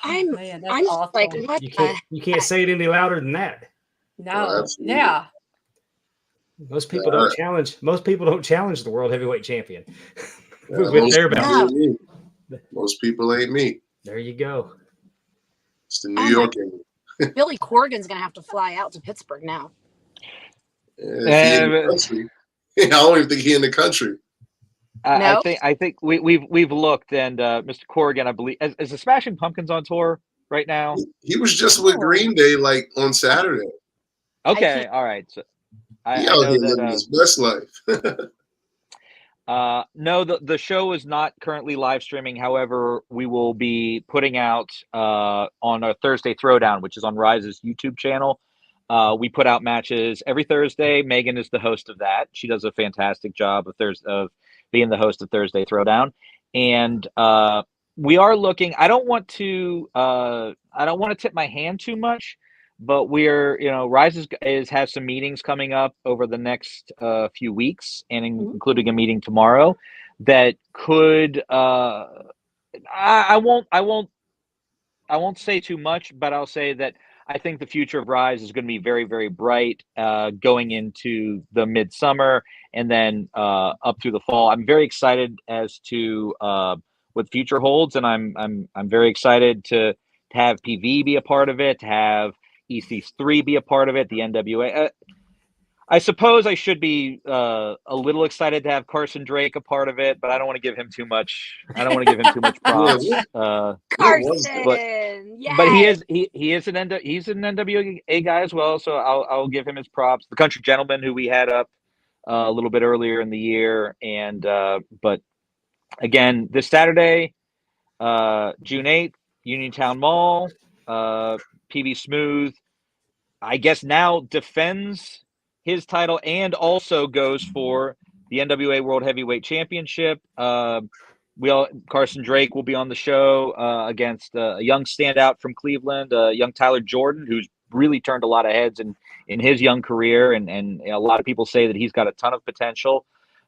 S7: I'm
S5: awesome.
S7: like, what
S3: you can't say it any louder than that.
S5: No. Yeah.
S3: Most people don't challenge. Most people don't challenge the world heavyweight champion
S6: with
S3: their belt.
S6: Most people ain't me.
S3: There you go.
S6: It's the New York.
S7: Billy Corgan's gonna have to fly out to Pittsburgh now.
S6: I don't even think he's in the country.
S4: I think we've looked, and Mr. Corrigan, I believe, is the Smashing Pumpkins on tour right now?
S6: He was just with Green Day like on Saturday.
S4: Okay, all right. So
S6: he out here living his best life.
S4: No, the show is not currently live streaming. However, we will be putting out on our Thursday Throwdown, which is on RYSE's YouTube channel. We put out matches every Thursday. Meighan is the host of that. She does a fantastic job of being the host of Thursday Throwdown. And we are looking. I don't want to tip my hand too much, but we're, RYSE has some meetings coming up over the next few weeks, and including a meeting tomorrow that could. I won't say too much, but I'll say that I think the future of RYSE is going to be very, very bright going into the midsummer and then up through the fall. I'm very excited as to what future holds, and I'm very excited to have PV be a part of it, to have EC3 be a part of it, the NWA. I suppose I should be a little excited to have Carson Drake a part of it, but I don't want to give him too much. I don't want to give him too much props.
S7: Carson,
S4: but he is an NWA guy as well, so I'll give him his props. The Country Gentleman, who we had up a little bit earlier in the year, and but again, this Saturday, June 8th, Uniontown Mall, PB Smooth, I guess now defends his title and also goes for the NWA World Heavyweight Championship. Carson Drake will be on the show against a young standout from Cleveland, young Tyler Jordan, who's really turned a lot of heads in his young career, and a lot of people say that he's got a ton of potential.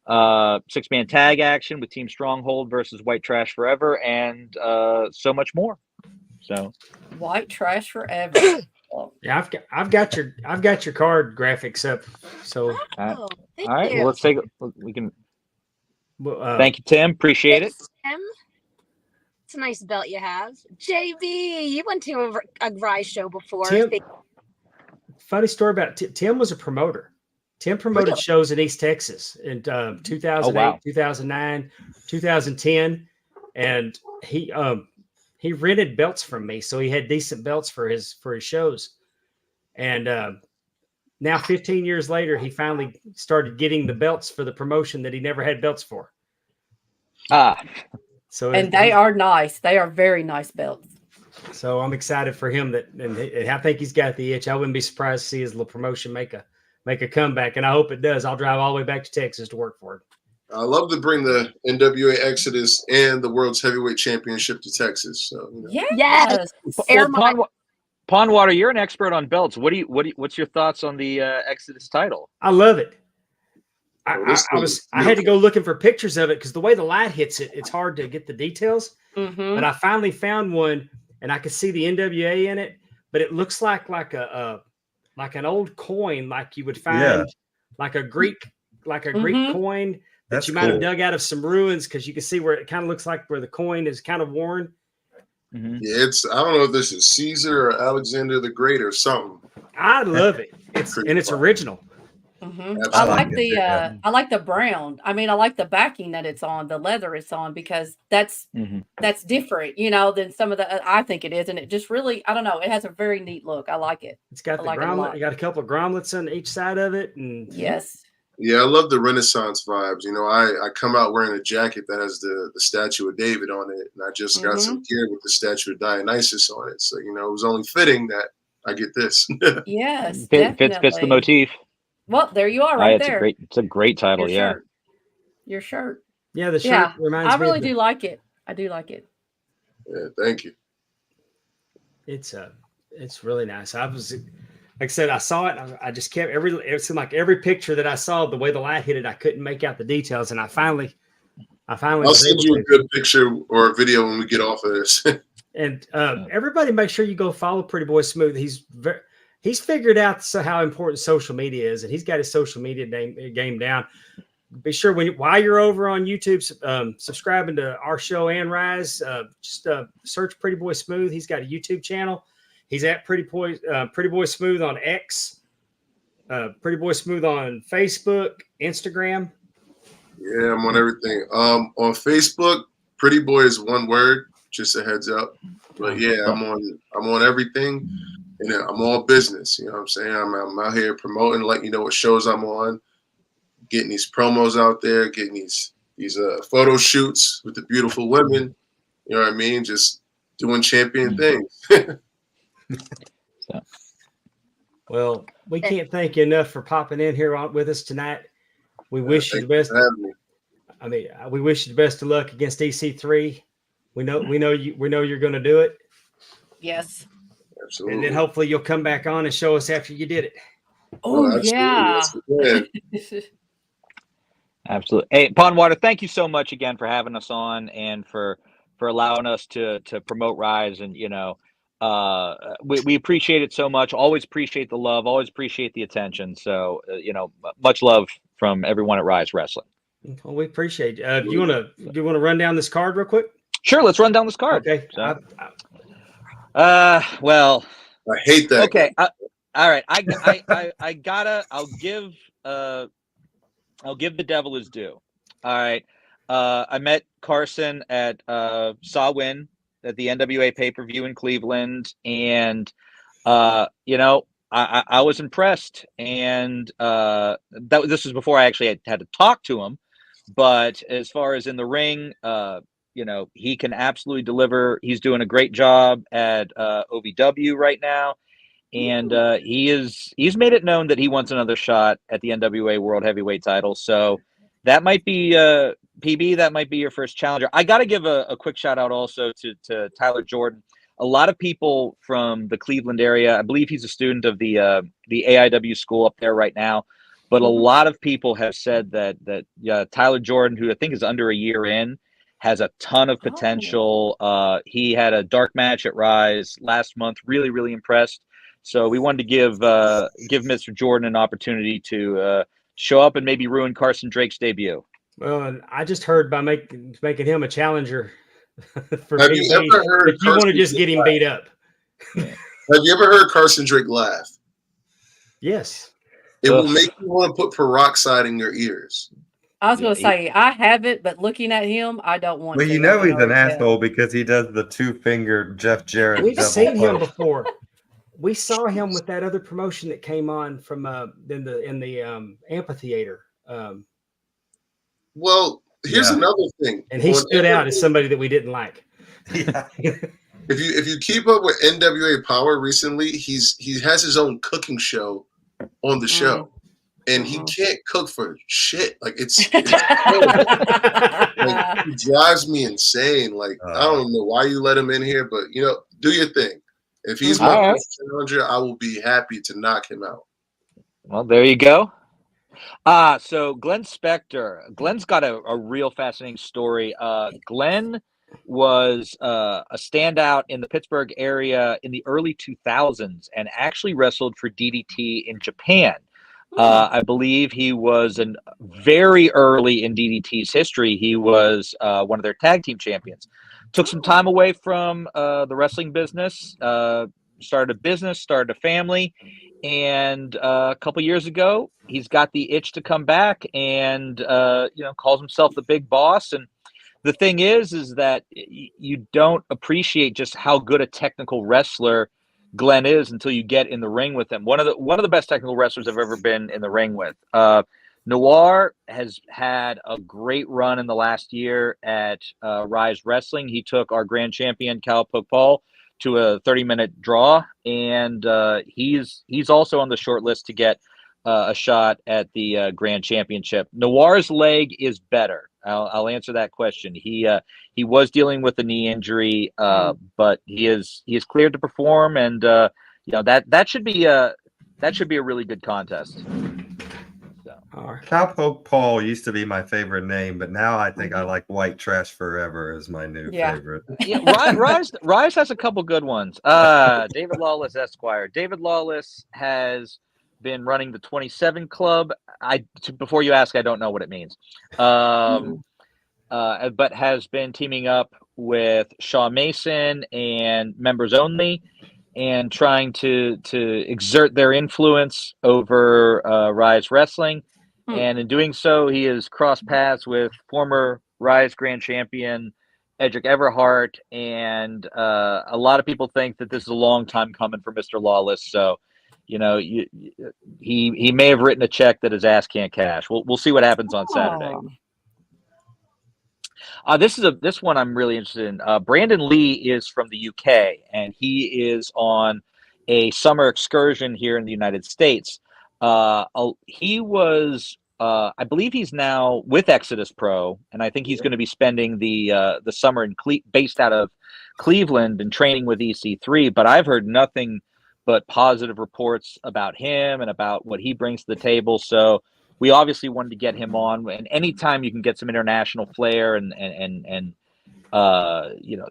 S4: 6-man tag action with Team Stronghold versus White Trash Forever, and so much more. So
S5: White Trash Forever.
S3: Yeah, I've got your card graphics up. So
S7: Oh, thank
S4: all right,
S7: you.
S4: well, let's take. We can. Thank you, Tim. Appreciate it.
S7: Tim, it's a nice belt you have. JB, you went to a RYSE show before.
S3: Tim, funny story about Tim was a promoter. Tim promoted
S7: Really?
S3: shows in East Texas in 2008, 2009, 2010, and he rented belts from me, so he had decent belts for his shows. And now 15 years later, he finally started getting the belts for the promotion that he never had belts for. So
S5: And they are nice. They are very nice belts.
S3: So I'm excited for him and I think he's got the itch. I wouldn't be surprised to see his little promotion make a comeback, and I hope it does. I'll drive all the way back to Texas to work for it.
S6: I love to bring the NWA Exodus and the World's Heavyweight Championship to Texas. So,
S7: Yes.
S4: Well, Pondwater, you're an expert on belts. What's your thoughts on the Exodus title?
S3: I love it. I had to go looking for pictures of it because the way the light hits it, it's hard to get the details.
S5: Mm-hmm.
S3: But I finally found one, and I could see the NWA in it. But it looks like an old coin, like you would find like a Greek coin that you might have dug out of some ruins, because you can see where it kind of looks like where the coin is kind of worn.
S6: Yeah, I don't know if this is Caesar or Alexander the Great or something.
S3: I love it. It's original.
S5: Mm-hmm. I like the brown. I mean, I like the backing that it's on, the leather it's on, because that's different, than some of the. I think it is, and it just really, I don't know. It has a very neat look. I like it.
S3: It's got the grommet. You got a couple of grommets on each side of it, and
S5: yes.
S6: Yeah, I love the Renaissance vibes. I come out wearing a jacket that has the statue of David on it, and I just got some gear with the statue of Dionysus on it. So, it was only fitting that I get this.
S5: Yes,
S4: fits the motif.
S5: Well, there you are, right there.
S4: It's a great title.
S5: Your shirt.
S3: Yeah, the shirt reminds me.
S5: I really do like it. I do like it.
S6: Yeah, thank you.
S3: It's really nice. Like I said, I saw it. I just kept it seemed like every picture that I saw, the way the light hit it, I couldn't make out the details. And I finally.
S6: I'll send you a good picture or a video when we get off of this.
S3: And everybody, make sure you go follow Pretty Boy Smooth. He's figured out how important social media is, and he's got his social media game down. Be sure while you're over on YouTube, subscribing to our show and RYSE, just search Pretty Boy Smooth. He's got a YouTube channel. He's at Pretty Boy Smooth on X, Pretty Boy Smooth on Facebook, Instagram.
S6: Yeah, I'm on everything. On Facebook, Pretty Boy is one word. Just a heads up. But yeah, I'm on everything. And I'm all business. You know what I'm saying? I'm out here promoting, letting you know what shows I'm on, getting these promos out there, getting these these photo shoots with the beautiful women. You know what I mean? Just doing champion things.
S4: So.
S3: Well, we can't thank you enough for popping in here with us tonight. We wish you the best. I mean, we wish you the best of luck against EC3. We know you're going to do it.
S5: Yes.
S6: Absolutely.
S3: And then hopefully you'll come back on and show us after you did it.
S5: Oh yeah.
S6: Yes,
S4: Absolutely. Hey, Pondwater, thank you so much again for having us on and for allowing us to promote RYSE. And, you know, we appreciate it so much. Always appreciate the love. Always appreciate the attention. So, you know, much love from everyone at RYSE Wrestling.
S3: Well, we appreciate it. Do you want to run down this card real quick?
S4: Sure. Let's run down this card.
S3: Okay.
S4: So, well,
S6: I hate that.
S4: Okay. All right. I'll give the devil his due. All right. I met Carson at Sawin at the NWA pay-per-view in Cleveland, and you know, I was impressed. And this was before I actually had to talk to him. But as far as in the ring, you know, he can absolutely deliver. He's doing a great job at OVW right now. And he's made it known that he wants another shot at the NWA World Heavyweight title. So that might be PB. That might be your first challenger. I got to give a quick shout out also to Tyler Jordan. A lot of people from the Cleveland area. I believe he's a student of the AIW school up there right now. But a lot of people have said that Tyler Jordan, who I think is under a year in, has a ton of potential. He had a dark match at RYSE last month. Really, really impressed. So we wanted to give Mr. Jordan an opportunity to show up and maybe ruin Carson Drake's debut.
S3: Well, and I just heard by making him a challenger for
S6: Have
S3: PB,
S6: you ever heard
S3: that you want to
S6: Carson
S3: just get him beat up.
S6: Have you ever heard Carson Drake laugh?
S3: Yes.
S6: It will make you want to put peroxide in your ears.
S5: I was going to say, I haven't, but looking at him, I don't want
S2: Well,
S5: to.
S2: you know he's an asshole because he does the 2-finger Jeff Jarrett.
S3: We've
S2: double
S3: seen him
S2: punch.
S3: before. We saw him with that other promotion that came on from in the amphitheater.
S6: Well, here's another thing,
S3: and he stood out as somebody that we didn't like.
S2: Yeah.
S6: If you keep up with NWA Power recently, he has his own cooking show on the show, and he can't cook for shit. Like it's like, he drives me insane. Like I don't know why you let him in here, but you know, do your thing. If he's my first challenger, I will be happy to knock him out.
S4: Well, there you go. So Glenn Spector. Glenn's got a real fascinating story. Glenn was a standout in the Pittsburgh area in the early 2000s and actually wrestled for DDT in Japan. I believe he was very early in DDT's history. He was one of their tag team champions. Took some time away from the wrestling business, started a business, started a family. And a couple years ago, he's got the itch to come back and, you know, calls himself the big boss. And the thing is that you don't appreciate just how good a technical wrestler Glenn is until you get in the ring with him. One of the best technical wrestlers I've ever been in the ring with. Noir has had a great run in the last year at RYSE Wrestling. He took our grand champion, Cowpoke Paul, to a 30-minute draw, and he's also on the short list to get a shot at the grand championship. Noir's leg is better. I'll answer that question. He was dealing with a knee injury, but he is cleared to perform, and you know that should be a really good contest.
S2: Cowpoke Paul used to be my favorite name, but now I think I like White Trash Forever as my new favorite.
S4: Yeah, RYSE has a couple good ones. David Lawless Esquire. David Lawless has been running the 27 Club. Before you ask, I don't know what it means. But has been teaming up with Shaw Mason and Members Only, and trying to exert their influence over RYSE Wrestling. And in doing so, he has crossed paths with former RYSE Grand Champion Edric Everhart, and a lot of people think that this is a long time coming for Mr. Lawless. So, you know, he may have written a check that his ass can't cash. We'll see what happens on Saturday. This one I'm really interested in. Brandon Lee is from the UK, and he is on a summer excursion here in the United States. He was, I believe, he's now with Exodus Pro, and I think he's going to be spending the summer based out of Cleveland and training with EC3. But I've heard nothing but positive reports about him and about what he brings to the table. So we obviously wanted to get him on, and anytime you can get some international flair and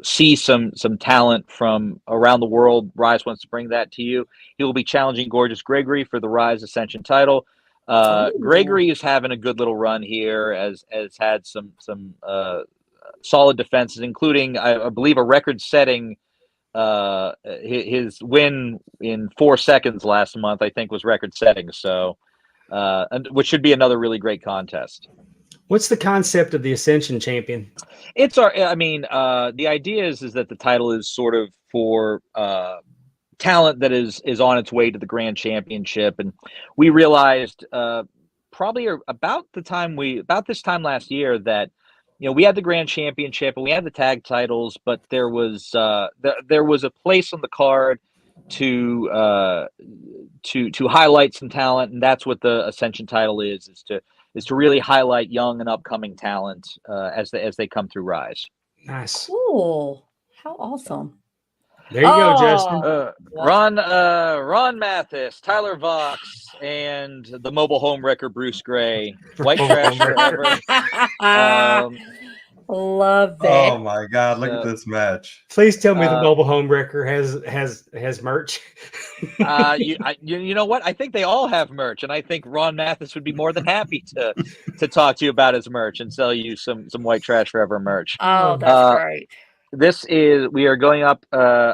S4: see some talent from around the world, RYSE wants to bring that to you. He will be challenging Gorgeous Gregory for the RYSE Ascension title. Gregory is having a good little run here, as had some solid defenses, including I believe a record-setting. His win in 4 seconds last month, I think, was record-setting. So, which should be another really great contest.
S3: What's the concept of the Ascension champion?
S4: The idea is that the title is sort of for talent that is on its way to the Grand Championship, and we realized probably about this time last year that we had the Grand Championship and we had the tag titles, but there was a place on the card to highlight some talent, and that's what the Ascension title is to really highlight young and upcoming talent as they come through RYSE.
S3: Nice.
S5: Cool. How awesome.
S3: There you go, Justin.
S4: Ron Mathis, Tyler Vox, and the mobile home wrecker Bruce Gray. White trash forever.
S5: Love it.
S2: Oh my God! Look at this match.
S3: Please tell me the mobile home wrecker has merch.
S4: You know what? I think they all have merch, and I think Ron Mathis would be more than happy to talk to you about his merch and sell you some White Trash Forever merch.
S5: Oh, that's great.
S4: We are going up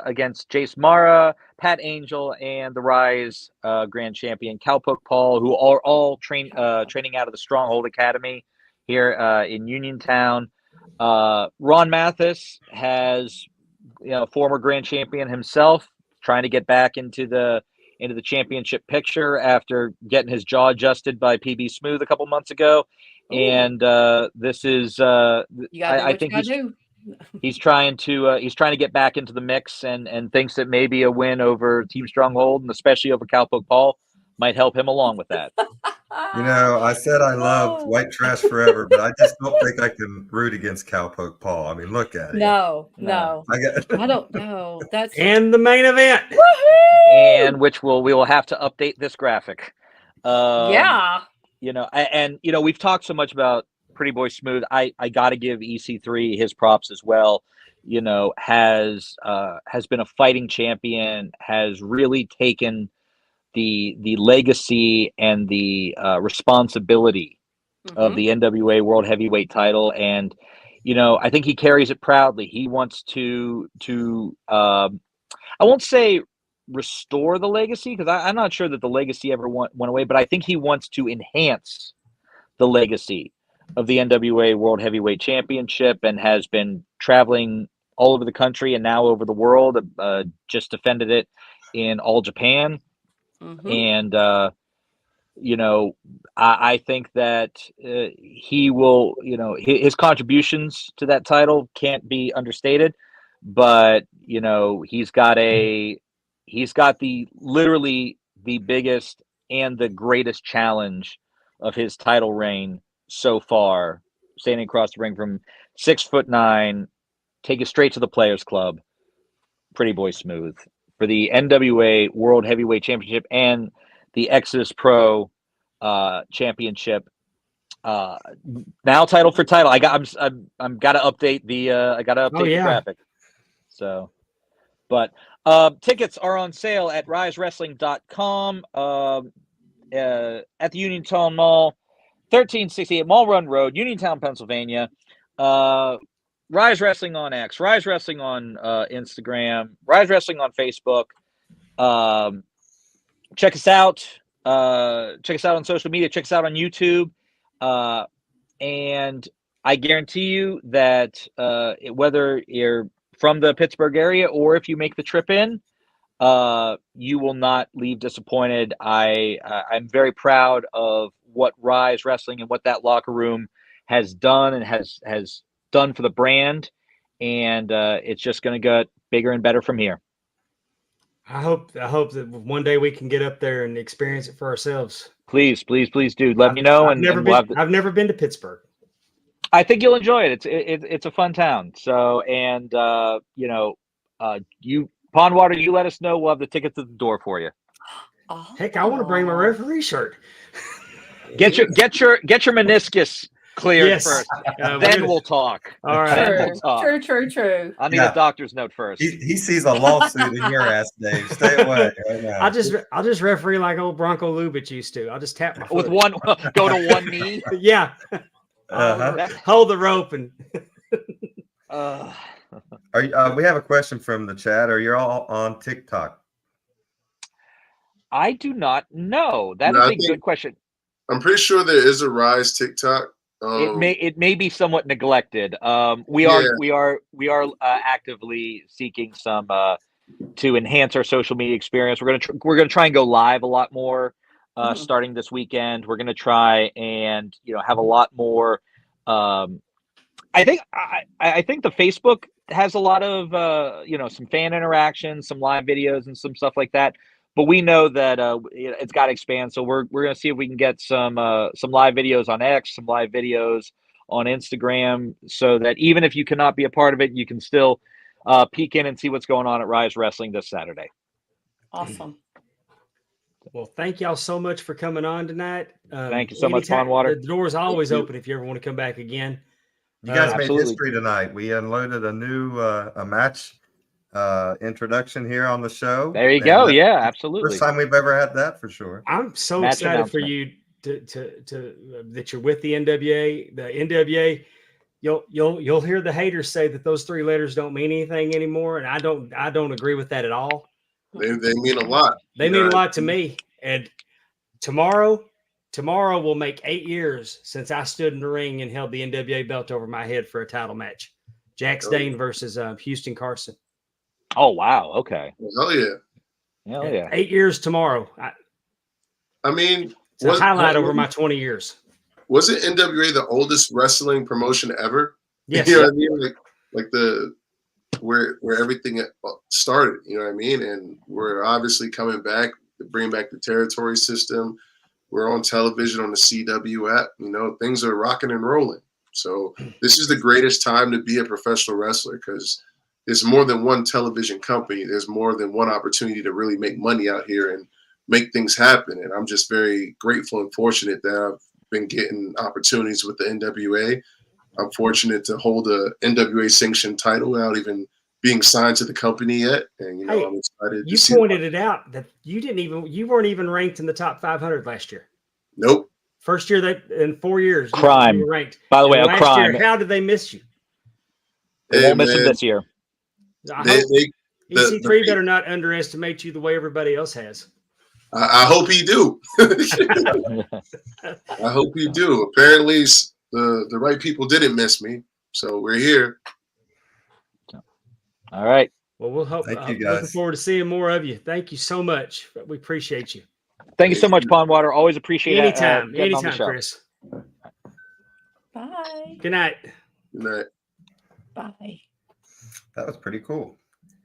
S4: against Jace Mara, Pat Angel, and the RYSE Grand Champion Cowpoke Paul, who are all training out of the Stronghold Academy here in Uniontown. Ron Mathis has, former Grand Champion himself, trying to get back into the championship picture after getting his jaw adjusted by PB Smooth a couple months ago. Ooh. And this is I think he's trying to get back into the mix and thinks that maybe a win over Team Stronghold and especially over Cowpoke Paul might help him along with that.
S2: I said I loved White Trash Forever, but I just don't think I can root against Cowpoke Paul. I mean, look at it.
S5: No. I don't know. That's
S3: and the main event.
S5: Woohoo!
S4: And which we will have to update this graphic.
S5: Yeah.
S4: We've talked so much about Pretty Boy Smooth. I got to give EC3 his props as well. Has been a fighting champion, has really taken the legacy and the responsibility of the NWA World Heavyweight title, and I think he carries it proudly. He wants to I won't say restore the legacy, because I'm not sure that the legacy ever went away, but I think he wants to enhance the legacy of the NWA World Heavyweight Championship, and has been traveling all over the country and now over the world. Just defended it in All Japan. And I think that he will, his contributions to that title can't be understated, but he's got literally the biggest and the greatest challenge of his title reign so far, standing across the ring from 6'9", take it straight to the Players Club, Pretty Boy Smooth, for the NWA World Heavyweight Championship and the Exodus Pro Championship. Now title for title. I'm got to update the the graphic. So, but tickets are on sale at RYSEWrestling.com at the Uniontown Mall, 1368 Mall Run Road, Uniontown, Pennsylvania. RYSE Wrestling on X, RYSE Wrestling on Instagram, RYSE Wrestling on Facebook. Check us out. Check us out on social media. Check us out on YouTube. And I guarantee you that whether you're from the Pittsburgh area or if you make the trip in, you will not leave disappointed. I'm very proud of what RYSE Wrestling and what that locker room has done and has done for the brand, and it's just going to get bigger and better from here.
S3: I hope that one day we can get up there and experience it for ourselves.
S4: Please, please, please do. Let me know.
S3: I've never been to Pittsburgh.
S4: I think you'll enjoy it. It's a fun town. So, and you Pondwater, you let us know. We'll have the tickets at the door for you.
S3: Heck, I want to bring my referee shirt.
S4: Get your meniscus cleared first. Then we'll talk.
S3: All right.
S5: True.
S4: I need a doctor's note first.
S2: He sees a lawsuit in your ass, Dave. Stay away right now.
S3: I'll just referee like old Bronco Lubitch used to. I'll just tap my foot.
S4: With go to one knee.
S3: Yeah. Hold the rope and.
S2: We have a question from the chat. Are you all on TikTok?
S4: I do not know. That is a good question.
S6: I'm pretty sure there is a RYSE TikTok.
S4: It may be somewhat neglected. We are actively seeking some to enhance our social media experience. We're gonna try and go live a lot more starting this weekend. We're gonna try and have a lot more. I think the Facebook has a lot of some fan interaction, some live videos, and some stuff like that. But we know that it's got to expand, so we're going to see if we can get some live videos on X, some live videos on Instagram, so that even if you cannot be a part of it, you can still peek in and see what's going on at RYSE Wrestling this Saturday.
S5: Awesome.
S3: Well, thank y'all so much for coming on tonight.
S4: Thank you so much, Pondwater.
S3: The door is always open if you ever want to come back again.
S2: You guys made history tonight. We unloaded a new a match introduction here on the show.
S4: There you go. Yeah, absolutely.
S2: First time we've ever had that for sure.
S3: I'm so excited for you to that you're with the NWA. The NWA, you'll hear the haters say that those three letters don't mean anything anymore, and I don't agree with that at all.
S6: They mean a lot.
S3: They mean a lot to me. And tomorrow will make 8 years since I stood in the ring and held the NWA belt over my head for a title match. Jack Stain versus Houston Carson.
S4: Oh, wow. Okay.
S6: Hell yeah.
S4: Hell yeah.
S3: 8 years tomorrow.
S6: I mean,
S3: it's a highlight over my 20 years.
S6: Wasn't NWA the oldest wrestling promotion ever?
S3: Yes.
S6: You know what I mean? Like the where everything started, you know what I mean? And we're obviously coming back, bringing back the territory system. We're on television on the CW app. Things are rocking and rolling. So this is the greatest time to be a professional wrestler because there's more than one television company. There's more than one opportunity to really make money out here and make things happen. And I'm just very grateful and fortunate that I've been getting opportunities with the NWA. I'm fortunate to hold a NWA sanctioned title without even being signed to the company yet. And, I'm excited.
S3: You pointed it out that you weren't even ranked in the top 500 last year.
S6: Nope.
S3: First year in 4 years.
S4: Crime.
S3: You were ranked.
S4: By the way, a
S3: last
S4: crime.
S3: Year, how did they miss you?
S4: They won't miss him this year.
S3: EC3 better not underestimate you the way everybody else has.
S6: I hope he do. I hope he do. Apparently, the right people didn't miss me, so we're here.
S4: All right.
S3: Well, we'll hope.
S2: Thank you, guys.
S3: Looking forward to seeing more of you. Thank you so much. We appreciate you.
S4: Thank you so much, Pondwater. Always appreciate it.
S3: Anytime, Chris.
S5: Bye.
S3: Good night.
S6: Good night.
S5: Bye.
S2: That was pretty cool.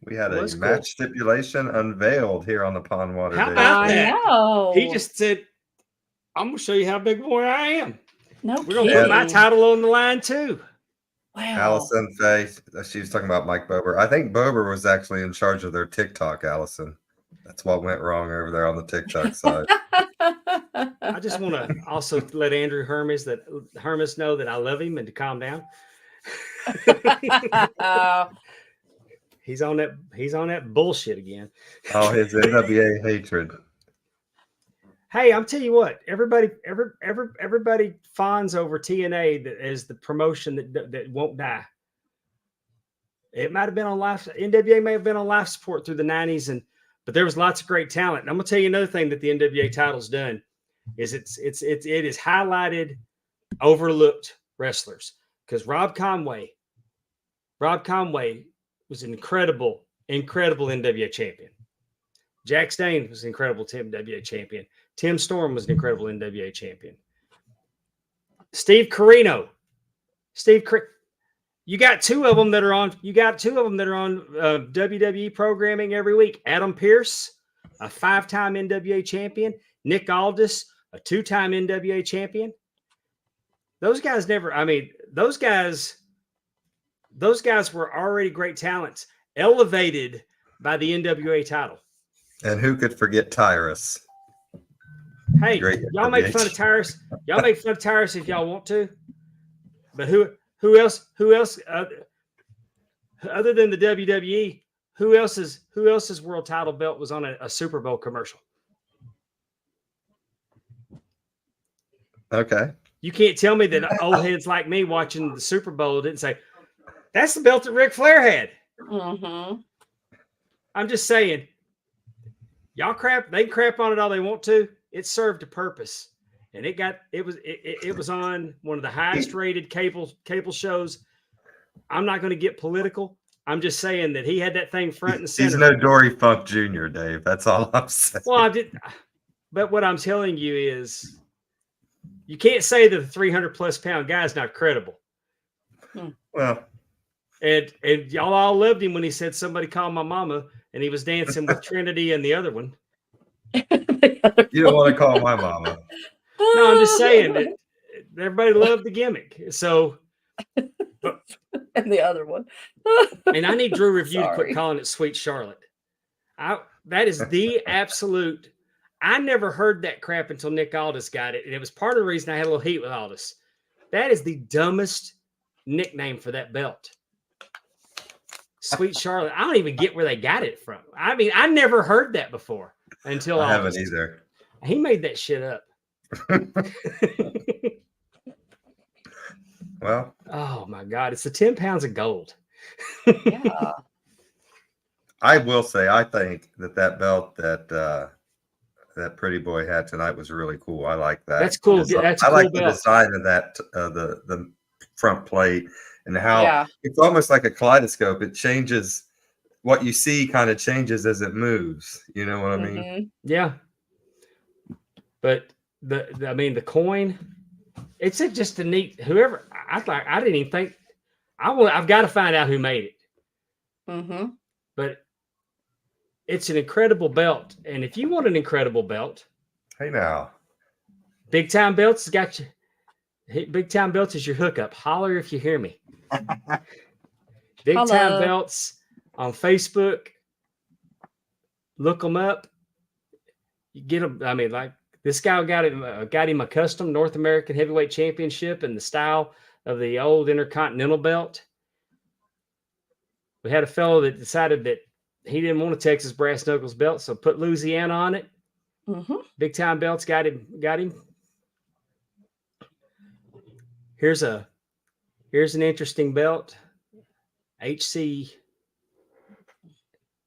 S2: We had a match stipulation unveiled here on the Pondwater Day.
S3: How about that?
S5: I know.
S3: He just said, I'm going to show you how big a boy I am.
S5: No,
S3: we're going to put my title on the line, too.
S5: Wow.
S2: Allison Faye, she was talking about Mike Bober. I think Bober was actually in charge of their TikTok, Allison. That's what went wrong over there on the TikTok side.
S3: I just want to also let Andrew Hermes know that I love him and to calm down. He's on that bullshit again.
S2: Oh, his NWA hatred.
S3: Hey, I'm telling you what, everybody fawns over TNA as the promotion that won't die. It might have been on life. NWA may have been on life support through the 90s, but there was lots of great talent. And I'm gonna tell you another thing that the NWA title's done is it is highlighted overlooked wrestlers, because Rob Conway was an incredible NWA champion. Jack Stain was an incredible NWA champion. Tim Storm was an incredible NWA champion. Steve Corino. You got two of them that are on. WWE programming every week. Adam Pearce, a 5-time NWA champion. Nick Aldis, a 2-time NWA champion. Those guys never. I mean, those guys were already great talents, elevated by the NWA title.
S2: And who could forget Tyrus?
S3: Hey,
S2: Great
S3: y'all make fun of Tyrus. Y'all make fun of Tyrus if y'all want to. But who else? Other than the WWE, who else's world title belt was on a Super Bowl commercial?
S2: Okay.
S3: You can't tell me that old heads like me watching the Super Bowl didn't say, that's the belt that Ric Flair had.
S5: Mm-hmm.
S3: I'm just saying, y'all crap. They can crap on it all they want to. It served a purpose, and it was on one of the highest rated cable shows. I'm not going to get political. I'm just saying that he had that thing front and center.
S2: He's no Dory Funk Jr., Dave. That's all I'm saying.
S3: Well, but what I'm telling you is, you can't say that the 300+ pound guy is not credible.
S2: Well,
S3: and y'all all loved him when he said somebody called my mama, and he was dancing with Trinity and the other one.
S2: You don't want to call my mama.
S3: No, I'm just saying that everybody loved the gimmick. So,
S5: And the other one.
S3: and I need Drew Review to
S5: Sorry.
S3: quit calling it Sweet Charlotte. That is the absolute. I never heard that crap until Nick Aldis got it, and it was part of the reason I had a little heat with Aldis. That is the dumbest nickname for that belt. Sweet Charlotte. I don't even get where they got it from. I mean, I never heard that before until
S2: I
S3: Aldis.
S2: haven't either.
S3: He made that shit up.
S2: Well,
S3: Oh my God, it's the 10 pounds of gold.
S5: Yeah.
S2: I will say, I think that belt that Pretty Boy had tonight was really cool. I like that.
S3: That's cool.
S2: Design.
S3: That's a
S2: I
S3: cool
S2: like the
S3: belt.
S2: design of that, the front plate, and how
S5: Yeah.
S2: it's almost like a kaleidoscope. It changes. What you see kind of changes as it moves. You know what I mean?
S5: Mhm.
S3: Yeah. But the coin, it's just a neat. Whoever I didn't even think. I've got to find out who made it.
S5: Mhm.
S3: But it's an incredible belt, and if you want an incredible belt,
S2: Hey now,
S3: Big Time Belts has got you. Big Time Belts is your hookup. Holler if you hear me. Big Time
S5: Hello.
S3: Belts on Facebook. Look them up. You get them. I mean, like this guy got him a custom North American Heavyweight Championship in the style of the old Intercontinental belt. We had a fellow that decided that he didn't want a Texas brass knuckles belt, so put Louisiana on it.
S5: Mhm.
S3: Big Time Belts got him. Here's an interesting belt. HC.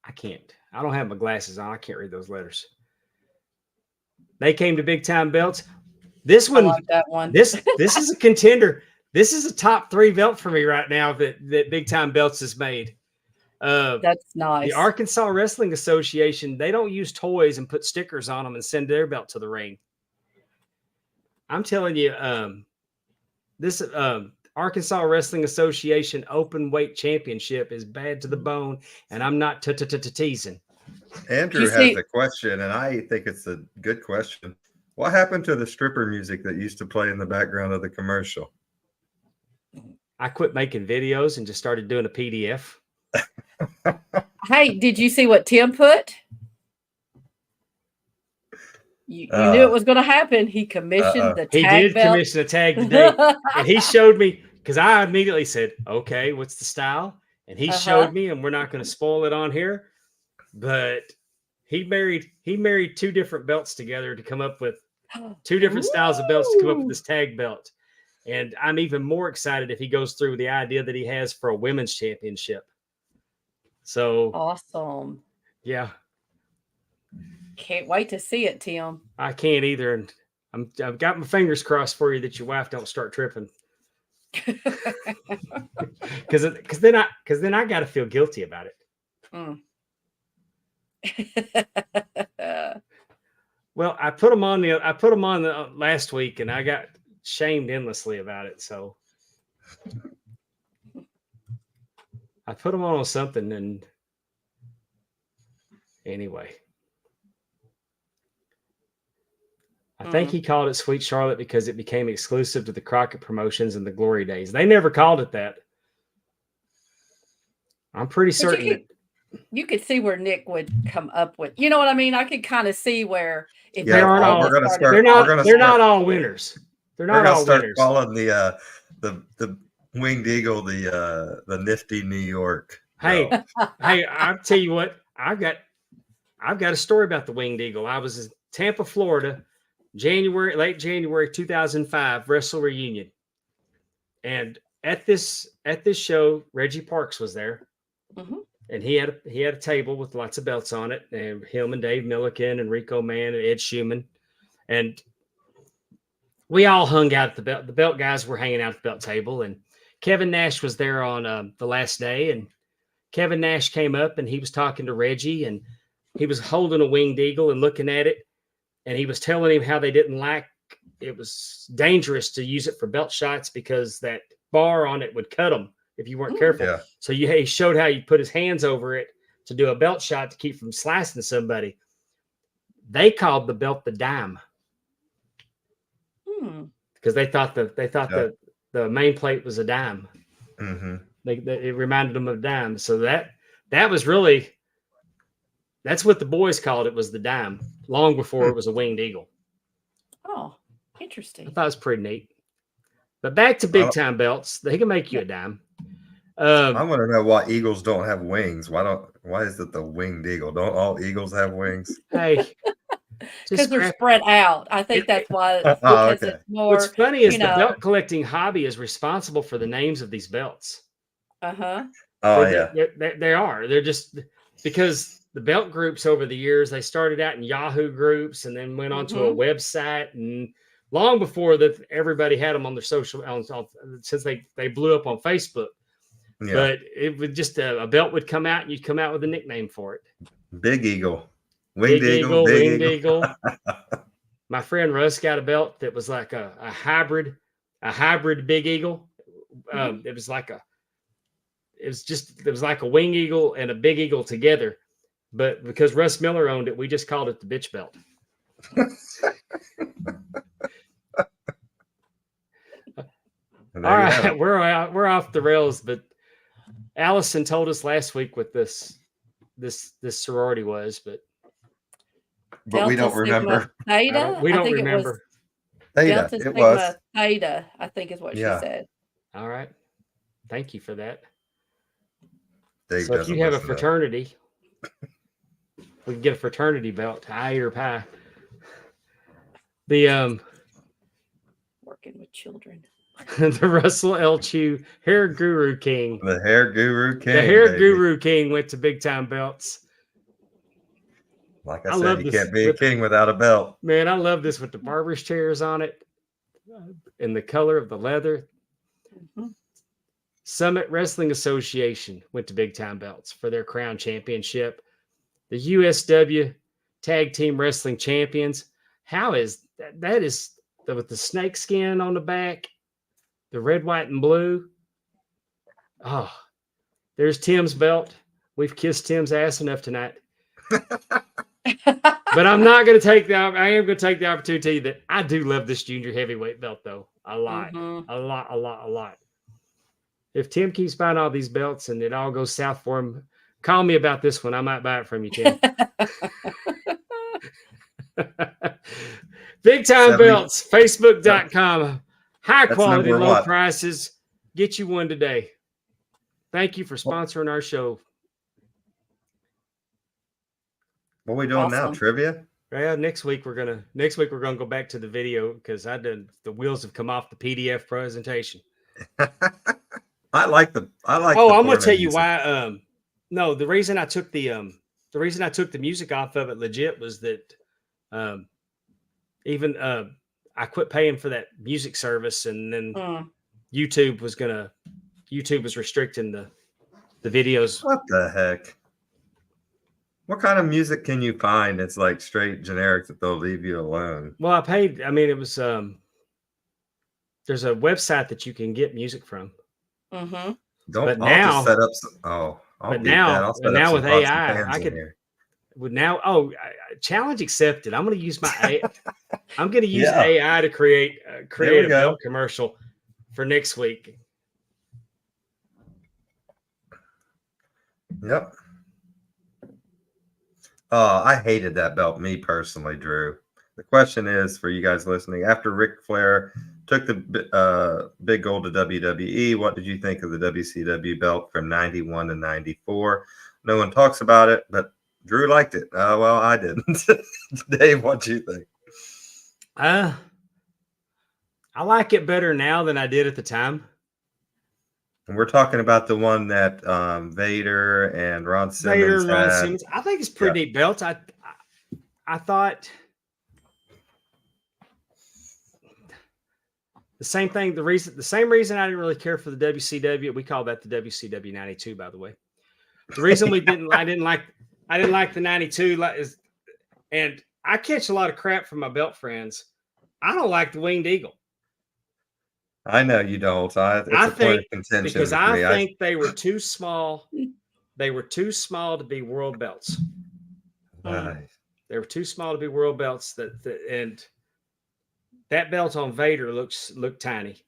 S3: I don't have my glasses on. I can't read those letters. They came to Big Time Belts. This
S5: I
S3: one,
S5: like that one.
S3: this is a contender. This is a top 3 belt for me right now that Big Time Belts has made.
S5: That's nice.
S3: The Arkansas Wrestling Association, they don't use toys and put stickers on them and send their belt to the ring. I'm telling you, this Arkansas Wrestling Association Open Weight Championship is bad to the bone, and I'm not teasing.
S2: Andrew has a question, and I think it's a good question. What happened to the stripper music that used to play in the background of the commercial?
S3: I quit making videos and just started doing a PDF.
S5: Hey, did you see what Tim put? You knew it was going to happen. He commissioned the tag
S3: He did
S5: belt.
S3: commission a tag today, and he showed me, because I immediately said, "Okay, what's the style?" And he showed me, and we're not going to spoil it on here, but he married 2 different belts together to come up with 2 different styles of belts to come up with this tag belt. And I'm even more excited if he goes through the idea that he has for a women's championship. So
S5: Awesome.
S3: yeah,
S5: Can't wait to see it, Tim.
S3: I can't either, and I've got my fingers crossed for you that your wife don't start tripping, because then I got to feel guilty about it. Well, I put them on the last week, and I got shamed endlessly about it. So I put them on something, and anyway, I think he called it Sweet Charlotte because it became exclusive to the Crockett Promotions in the glory days. They never called it that. I'm pretty certain
S5: you could see where Nick would come up with. You know what I mean? I could kind of see where if
S3: they aren't all.
S2: we're gonna start.
S3: They're not all winners. They're not all winners.
S2: Calling the Winged Eagle the Nifty New York.
S3: Hey, hey! I'll tell you what. I've got a story about the Winged Eagle. I was in Tampa, Florida, late January 2005, Wrestle Reunion, and at this show, Reggie Parks was there, and he had a table with lots of belts on it, and him and Dave Milliken and Rico Mann and Ed Schumann, and we all hung out at the belt. The belt guys were hanging out at the belt table, and Kevin Nash was there on the last day, and Kevin Nash came up and he was talking to Reggie, and he was holding a Winged Eagle and looking at it, and he was telling him how they didn't like it was dangerous to use it for belt shots because that bar on it would cut them if you weren't careful.
S2: Yeah.
S3: So he showed how you put his hands over it to do a belt shot to keep from slicing somebody. They called the belt the dime because they thought the main plate was a dime. It reminded them of a dime. So that was really, that's what the boys called it, was the dime, long before it was a Winged Eagle.
S5: Oh, interesting.
S3: I thought it was pretty neat. But back to big time belts, they can make you a dime.
S2: I want to know why eagles don't have wings. Why is it the Winged Eagle? Don't all eagles have wings?
S3: Hey,
S5: because they're spread out. I think that's why.
S2: Okay.
S5: It's more,
S3: what's funny is the belt collecting hobby is responsible for the names of these belts.
S2: Oh, yeah.
S3: They are. They're just because the belt groups over the years, they started out in Yahoo groups and then went on to a website, and long before that, everybody had them on their social, since they blew up on Facebook. Yeah. But it would just a belt would come out and you'd come out with a nickname for it.
S2: Big Eagle. Winged Eagle.
S3: Winged Eagle. My friend Russ got a belt that was like a hybrid Big Eagle. It was like a Winged Eagle and a Big Eagle together. But because Russ Miller owned it, we just called it the bitch belt. All right, we're off the rails, but Allison told us last week what this sorority was, but
S2: we don't remember.
S5: Theta?
S3: We don't remember.
S2: Theta. It was
S5: Theta, I think is what she said.
S3: All right. Thank you for that.
S2: Dave,
S3: so if you have a fraternity, we can get a fraternity belt, I or pie. The
S5: working with children.
S3: The Russell L. Chew Hair Guru King.
S2: The Hair Guru King.
S3: The Hair Guru King went to big time belts.
S2: Like I said, you can't be a king without a belt.
S3: Man, I love this with the barber's chairs on it and the color of the leather. Summit Wrestling Association went to big time belts for their crown championship. The USW Tag Team Wrestling Champions. How is that? That is with the snake skin on the back, the red, white, and blue. Oh, there's Tim's belt. We've kissed Tim's ass enough tonight. But I'm not going to take the. I am going to take the opportunity that I do love this junior heavyweight belt though a lot, a lot. If Tim keeps buying all these belts and it all goes south for him, call me about this one. I might buy it from you, Tim. Big time belts, Facebook.com. High quality, low prices. Get you one today. Thank you for sponsoring our show.
S2: What are we doing now? Trivia?
S3: Well, next week we're gonna go back to the video because the wheels have come off the PDF presentation.
S2: I like.
S3: Oh, I'm gonna tell you why. No, the reason I took the music off of it legit was that I quit paying for that music service, and then YouTube was restricting the videos.
S2: What the heck? What kind of music can you find? It's like straight generic that they'll leave you alone.
S3: Well, I paid. I mean, it was there's a website that you can get music from. But
S2: I'll
S3: now,
S2: just set up some. Oh, I'll
S3: but
S2: beat that.
S3: now,
S2: I'll set
S3: but
S2: up
S3: now
S2: some
S3: with
S2: pots and
S3: AI,
S2: pans
S3: I
S2: in
S3: could
S2: here.
S3: would now. Oh, challenge accepted. I'm going to use my AI. I'm going to use
S2: Yeah.
S3: AI to create
S2: There we
S3: a
S2: go.
S3: belt commercial for next week.
S2: Yep. I hated that belt, me personally, Drew. The question is for you guys listening: after Ric Flair took the big gold to WWE, what did you think of the WCW belt from '91 to '94? No one talks about it, but Drew liked it. Well, I didn't. Dave, what do you think?
S3: I like it better now than I did at the time.
S2: And we're talking about the one that Vader and Ron Simmons
S3: Vader and Ron
S2: had.
S3: Simmons. I think it's a pretty neat belt. I thought the same thing. The same reason I didn't really care for the WCW. We call that the WCW '92, by the way. The reason I didn't like the '92 and I catch a lot of crap from my belt friends. I don't like the Winged Eagle.
S2: I know you don't. It's a point of contention
S3: because
S2: with
S3: I
S2: me.
S3: think they were too small. They were too small to be world belts. They were too small to be world belts. And that belt on Vader looked tiny.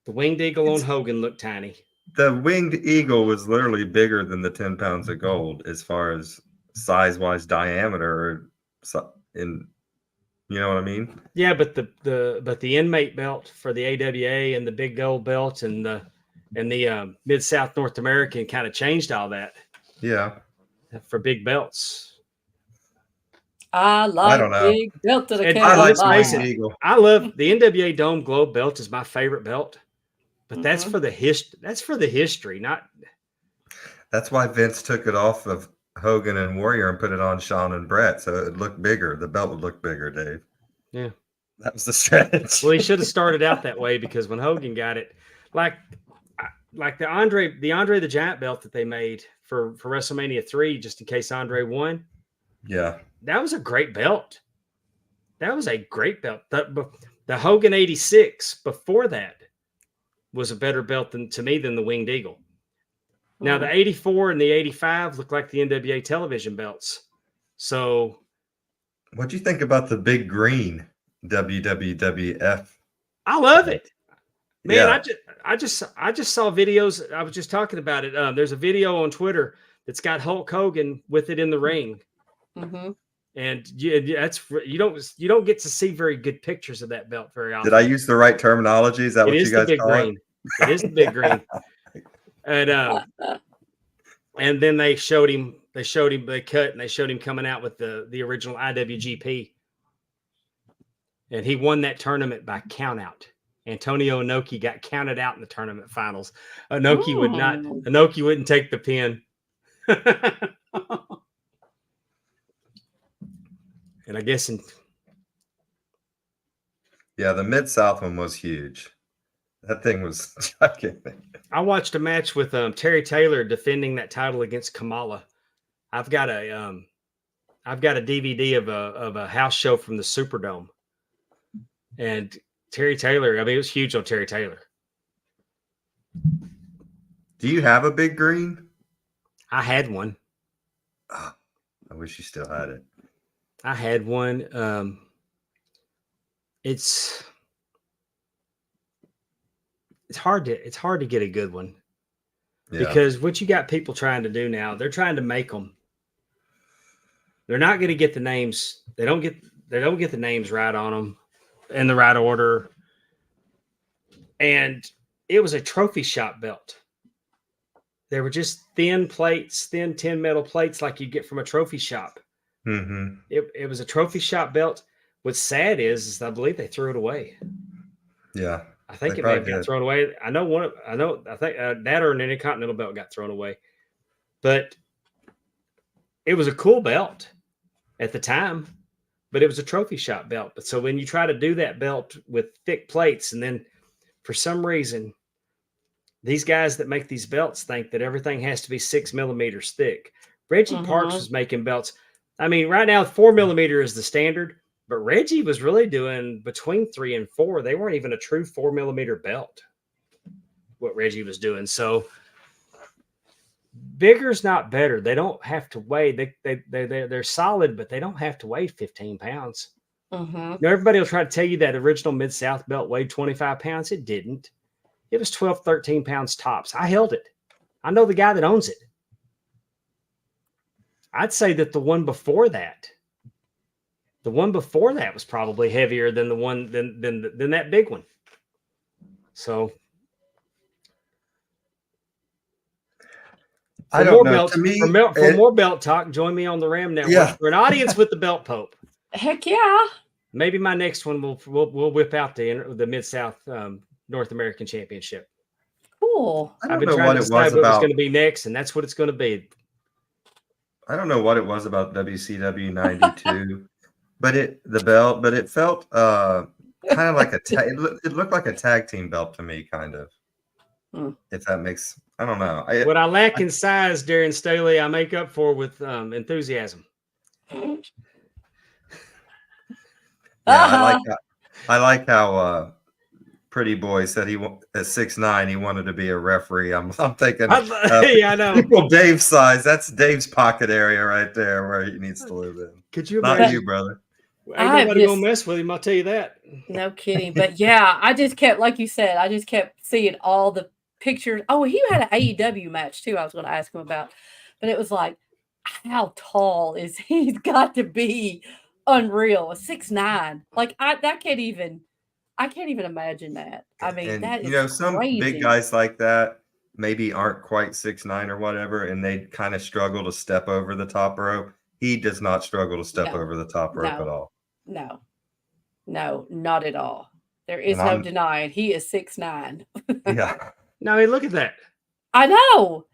S3: The Winged Eagle on Hogan looked tiny.
S2: The Winged Eagle was literally bigger than the 10 pounds of gold as far as size-wise diameter. You know what I mean?
S3: Yeah, but the inmate belt for the AWA and the big gold belt and the Mid-South North American kind of changed all that.
S2: Yeah.
S3: For big belts.
S5: I
S2: don't know.
S5: big belt that I
S2: I like
S5: can't
S2: the Winged Eagle.
S3: I love the NWA Dome Globe belt is my favorite belt, but that's for the history, not.
S2: That's why Vince took it off of Hogan and Warrior and put it on Shawn and Brett, so it would look bigger. The belt would look bigger, Dave.
S3: Yeah,
S2: that was the strategy.
S3: Well, he should have started out that way because when Hogan got it, like the Andre the Giant belt that they made for WrestleMania 3, just in case Andre won.
S2: Yeah.
S3: That was a great belt. That was a great belt. The Hogan 86 before that was a better belt than the Winged Eagle. Now, the 84 and the 85 look like the NWA television belts. So
S2: what'd you think about the big green WWF?
S3: I love it. Man,
S2: yeah.
S3: I just saw videos. I was just talking about it. There's a video on Twitter that's got Hulk Hogan with it in the ring.
S5: Mm-hmm.
S3: And you don't get to see very good pictures of that belt very often.
S2: Did I use the right terminology? Is that what you guys call it?
S3: It is the big green. And then they showed him, they cut and they showed him coming out with the original IWGP. And he won that tournament by count out. Antonio Inoki got counted out in the tournament finals. Inoki wouldn't take the pin. And I guess
S2: the Mid-South one was huge. That thing was gigantic.
S3: I watched a match with Terry Taylor defending that title against Kamala. I've got a DVD of a house show from the Superdome. And Terry Taylor, I mean, it was huge on Terry Taylor.
S2: Do you have a big green?
S3: I had one.
S2: Oh, I wish you still had it.
S3: I had one. It's hard to get a good one because what you got people trying to do now, they're trying to make them. They're not going to get the names. They don't get the names right on them in the right order. And it was a trophy shop belt. They were just thin plates, thin tin metal plates like you get from a trophy shop.
S2: Mm-hmm.
S3: It was a trophy shop belt. What's sad is I believe they threw it away.
S2: Yeah.
S3: I think it may have got thrown away. I think that or an Intercontinental belt got thrown away. But it was a cool belt at the time, but it was a trophy shop belt. But so when you try to do that belt with thick plates, and then for some reason, these guys that make these belts think that everything has to be 6 millimeters thick. Reggie Parks was making belts. I mean, right now 4 millimeter is the standard. But Reggie was really doing between 3 and 4. They weren't even a true 4 millimeter belt. what Reggie was doing. So bigger's not better. They don't have to weigh. They're solid, but they don't have to weigh 15 pounds.
S5: Mm-hmm.
S3: Now, everybody will try to tell you that original Mid-South belt weighed 25 pounds. It didn't. It was 12, 13 pounds tops. I held it. I know the guy that owns it. I'd say that the one before that was probably heavier than the one than that big one. So
S2: I don't know.
S3: Belts,
S2: To me,
S3: for more belt talk, join me on the Ram Network for an audience with the Belt Pope.
S5: Heck yeah.
S3: Maybe my next one we'll whip out the Mid-South North American Championship.
S5: Cool.
S2: I don't know what it was about.
S3: What was going to be next, and that's what it's going to be.
S2: I don't know what it was about WCW 92, but it felt kind of like it looked like a tag team belt to me, kind of. If that makes, I don't know.
S3: What I lack in size, Darren Staley, I make up for with enthusiasm.
S2: Yeah, I like how Pretty Boy said at 6'9" he wanted to be a referee. I'm thinking,
S3: yeah, I know.
S2: People Dave's size. That's Dave's pocket area right there where he needs to live in.
S3: Could you
S2: imagine? Not you, brother.
S3: Ain't nobody gonna mess with him. I'll tell you that.
S5: No kidding. But yeah, I just kept, like you said, I just kept seeing all the pictures. Oh, he had an AEW match too. I was going to ask him about, but it was like, how tall is he? He's got to be unreal. 6'9". Like I can't even imagine that. I mean, that is
S2: some
S5: crazy.
S2: big guys like that maybe aren't quite 6'9" or whatever, and they kind of struggle to step over the top rope. He does not struggle to step over the top rope at all.
S5: No, not at all. There is no denying he is 6'9".
S2: Yeah.
S3: No, I mean, look at that.
S5: I know.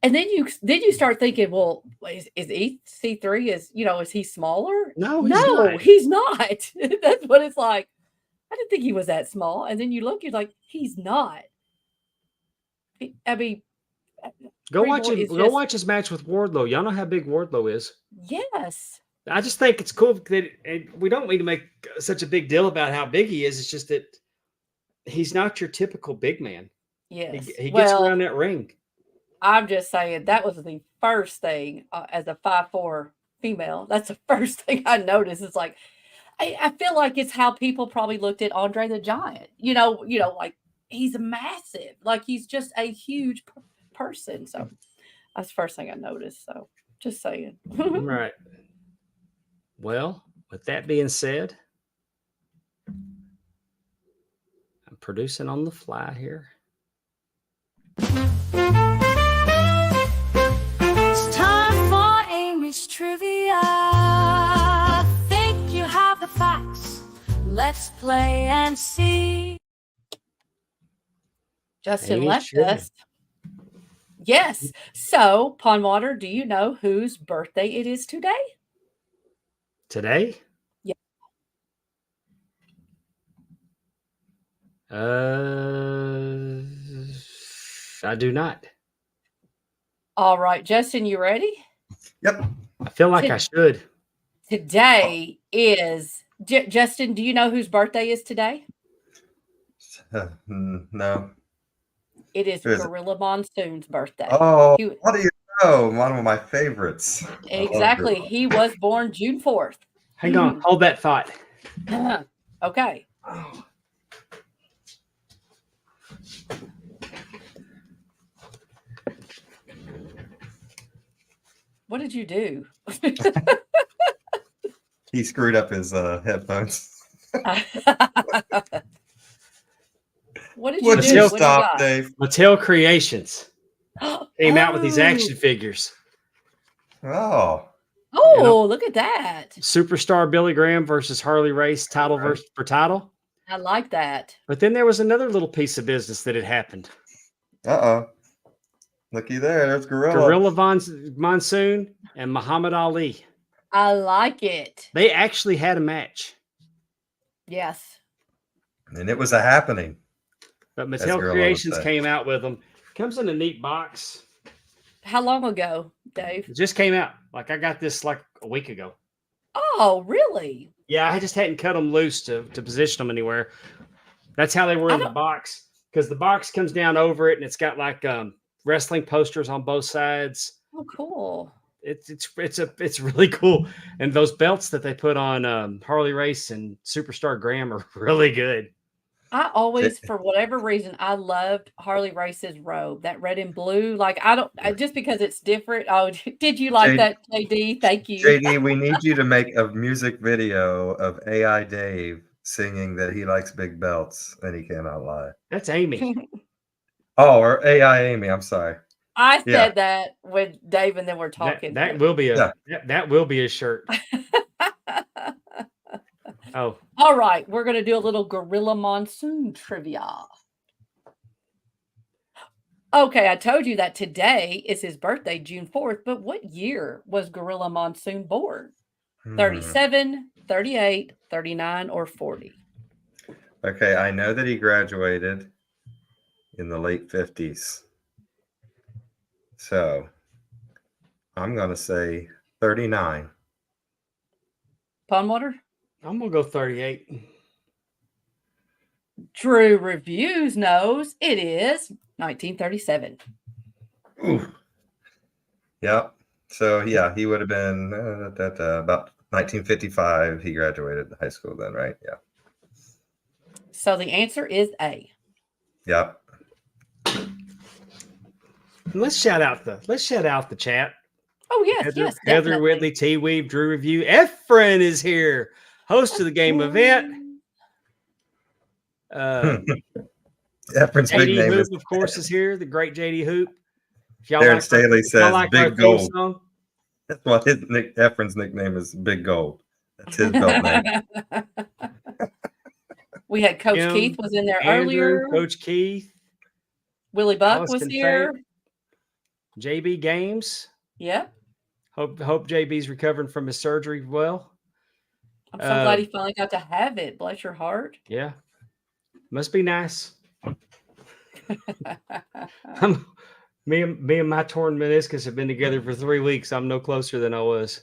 S5: And then you start thinking, well, is EC3 is he smaller?
S3: No,
S5: he's not. That's what it's like. I didn't think he was that small. And then you look, you're like, he's not. I mean,
S3: go watch his match with Wardlow. Y'all know how big Wardlow is.
S5: Yes.
S3: I just think it's cool that we don't need to make such a big deal about how big he is. It's just that he's not your typical big man.
S5: Yes.
S3: He gets around that ring.
S5: I'm just saying that was the first thing as a 5'4" female. That's the first thing I noticed. It's like, I feel like it's how people probably looked at Andre the Giant. Like he's massive. Like he's just a huge person. So that's the first thing I noticed. So just saying.
S3: Right. Well, with that being said, I'm producing on the fly here.
S1: It's time for Amy's trivia. Think you have the facts. Let's play and see.
S5: Justin
S3: Amy's
S5: left
S3: trivia.
S5: us. Yes. So, Pondwater, do you know whose birthday it is today?
S3: Today?
S5: Yeah.
S3: I do not.
S5: All right, Justin, you ready?
S2: Yep.
S3: I feel like I should.
S5: Today is Justin. Do you know whose birthday is today?
S2: No.
S5: It is Gorilla Monsoon's birthday.
S2: Oh, how do you know? One of my favorites.
S5: Exactly. He was born June 4th.
S3: Hang on. Hold that thought.
S5: Okay.
S3: Oh.
S5: What did you do?
S2: He screwed up his headphones.
S5: What did you do?
S2: Stop, Dave.
S3: Mattel Creations came out with these action figures.
S2: Oh.
S5: Oh, look at that.
S3: Superstar Billy Graham versus Harley Race, title for title.
S5: I like that.
S3: But then there was another little piece of business that had happened.
S2: Looky there. There's Gorilla.
S3: Gorilla Monsoon and Muhammad Ali.
S5: I like it.
S3: They actually had a match.
S5: Yes.
S2: And it was a happening.
S3: But Mattel Creations came out with them. Comes in a neat box.
S5: How long ago, Dave?
S3: It just came out. Like I got this like a week ago.
S5: Oh, really?
S3: Yeah, I just hadn't cut them loose to position them anywhere. That's how they were in the box. because the box comes down over it and it's got like wrestling posters on both sides.
S5: Oh, cool.
S3: It's really cool. And those belts that they put on Harley Race and Superstar Graham are really good.
S5: I always, for whatever reason, I loved Harley Race's robe, that red and blue. Like, just because it's different. Oh, did you like that, JD? Thank you.
S2: JD, we need you to make a music video of AI Dave singing that he likes big belts and he cannot lie.
S3: That's Amy.
S2: Oh, or AI Amy. I'm sorry.
S5: I said that when Dave and then we're talking.
S3: That will be that will be a shirt. Oh.
S5: All right. We're going to do a little Gorilla Monsoon trivia. Okay. I told you that today is his birthday, June 4th, but what year was Gorilla Monsoon born? 37, 38, 39, or 40?
S2: Okay. I know that he graduated in the late 50s. So I'm going to say 39.
S5: Pondwater?
S3: I'm going to go 38.
S5: Drew Reviews knows it is 1937.
S2: Ooh. Yep. So, yeah, he would have been about 1955. He graduated high school then, right? Yeah.
S5: So the answer is A.
S2: Yep.
S3: Let's shout out the chat.
S5: Oh, yes, yes.
S3: Heather
S5: Definitely.
S3: Whitley, T Weave, Drew Review. Efren is here, host of the game event.
S2: Efren's big
S3: JD
S2: name
S3: Hoop,
S2: is,
S3: of course, is here. The great JD Hoop. If y'all
S2: Darren
S3: like
S2: Staley says
S3: our
S2: Big
S3: theme
S2: Gold.
S3: song,
S2: That's why Efren's nickname is Big Gold. That's his belt name.
S5: We had Coach
S3: Kim,
S5: Keith was in there
S3: Andrew,
S5: earlier.
S3: Coach Keith,
S5: Willie Buck was
S3: Austin
S5: here.
S3: JB Games.
S5: Yep.
S3: Hope JB's recovering from his surgery well.
S5: I'm so glad he finally got to have it. Bless your heart.
S3: Yeah. Must be nice. Me and my torn meniscus have been together for 3 weeks. I'm no closer than I was.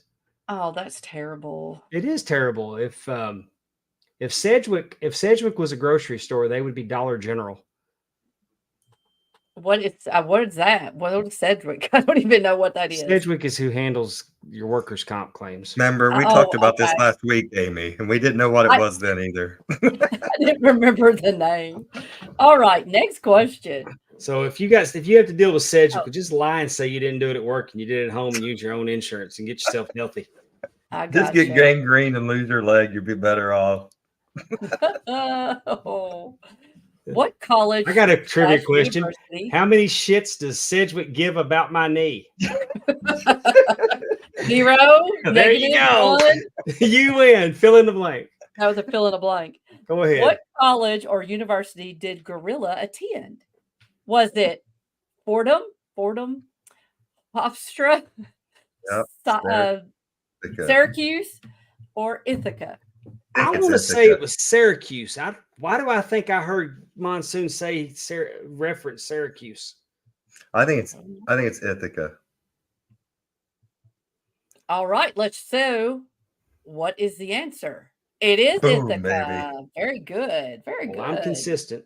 S5: Oh, that's terrible.
S3: It is terrible. If Sedgwick was a grocery store, they would be Dollar General.
S5: What is that? What is Sedgwick? I don't even know what that is.
S3: Sedgwick is who handles your workers' comp claims.
S2: Remember, we talked about this last week, Amy, and we didn't know what it was then either.
S5: I didn't remember the name. All right, next question.
S3: So if you have to deal with Sedgwick, just lie and say you didn't do it at work and you did it at home and use your own insurance and get yourself healthy.
S2: Just get gangrene and lose your leg, you'll be better off.
S5: What college?
S3: I got a trivia question.
S5: University?
S3: How many shits does Sedgwick give about my knee?
S5: 0.
S3: There you go.
S5: 1.
S3: You win. Fill in the blank.
S5: That was a fill in the blank.
S3: Go ahead.
S5: What college or university did Gorilla attend? Was it Fordham, Hofstra, Syracuse, or Ithaca?
S3: I want to say it was Syracuse. Why do I think I heard Monsoon say reference Syracuse?
S2: I think it's Ithaca.
S5: All right, let's see. What is the answer? It is
S2: Boom,
S5: Ithaca.
S2: baby.
S5: Very good. Very good.
S3: Well, I'm consistent.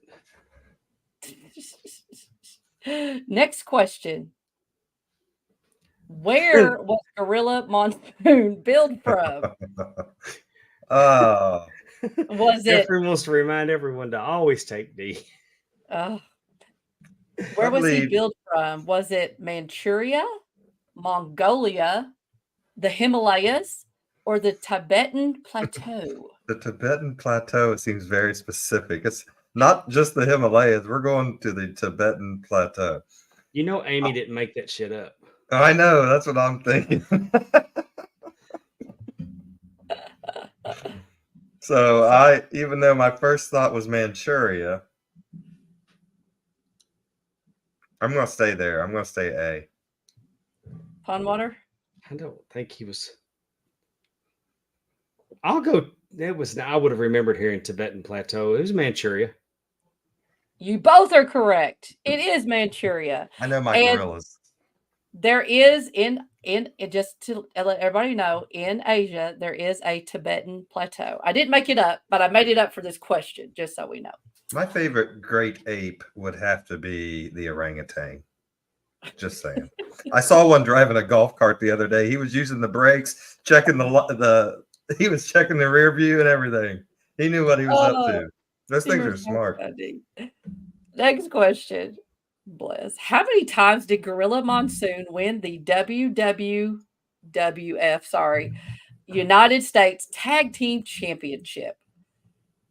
S5: Next question. Where was Gorilla Monsoon built from?
S2: Oh.
S5: Was it?
S3: Everyone wants to remind everyone to always take D.
S5: Where was he built from? Was it Manchuria, Mongolia, the Himalayas, or the Tibetan Plateau?
S2: The Tibetan Plateau seems very specific. It's not just the Himalayas. We're going to the Tibetan Plateau.
S3: You know, Amy didn't make that shit up.
S2: I know. That's what I'm thinking. So even though my first thought was Manchuria, I'm going to stay there. I'm going to stay A.
S5: Pondwater?
S3: I don't think he was. I'll go. I would have remembered hearing Tibetan Plateau. It was Manchuria.
S5: You both are correct. It is Manchuria.
S2: I know my gorillas.
S5: There is in just to let everybody know, in Asia there is a Tibetan plateau. I didn't make it up, but I made it up for this question, just so we know.
S2: My favorite great ape would have to be the orangutan. Just saying. I saw one driving a golf cart the other day. He was using the brakes, checking he was checking the rear view and everything. He knew what he was up to. Those things are smart.
S5: Funny. Next question. Bless. How many times did Gorilla Monsoon win the United States Tag Team Championship?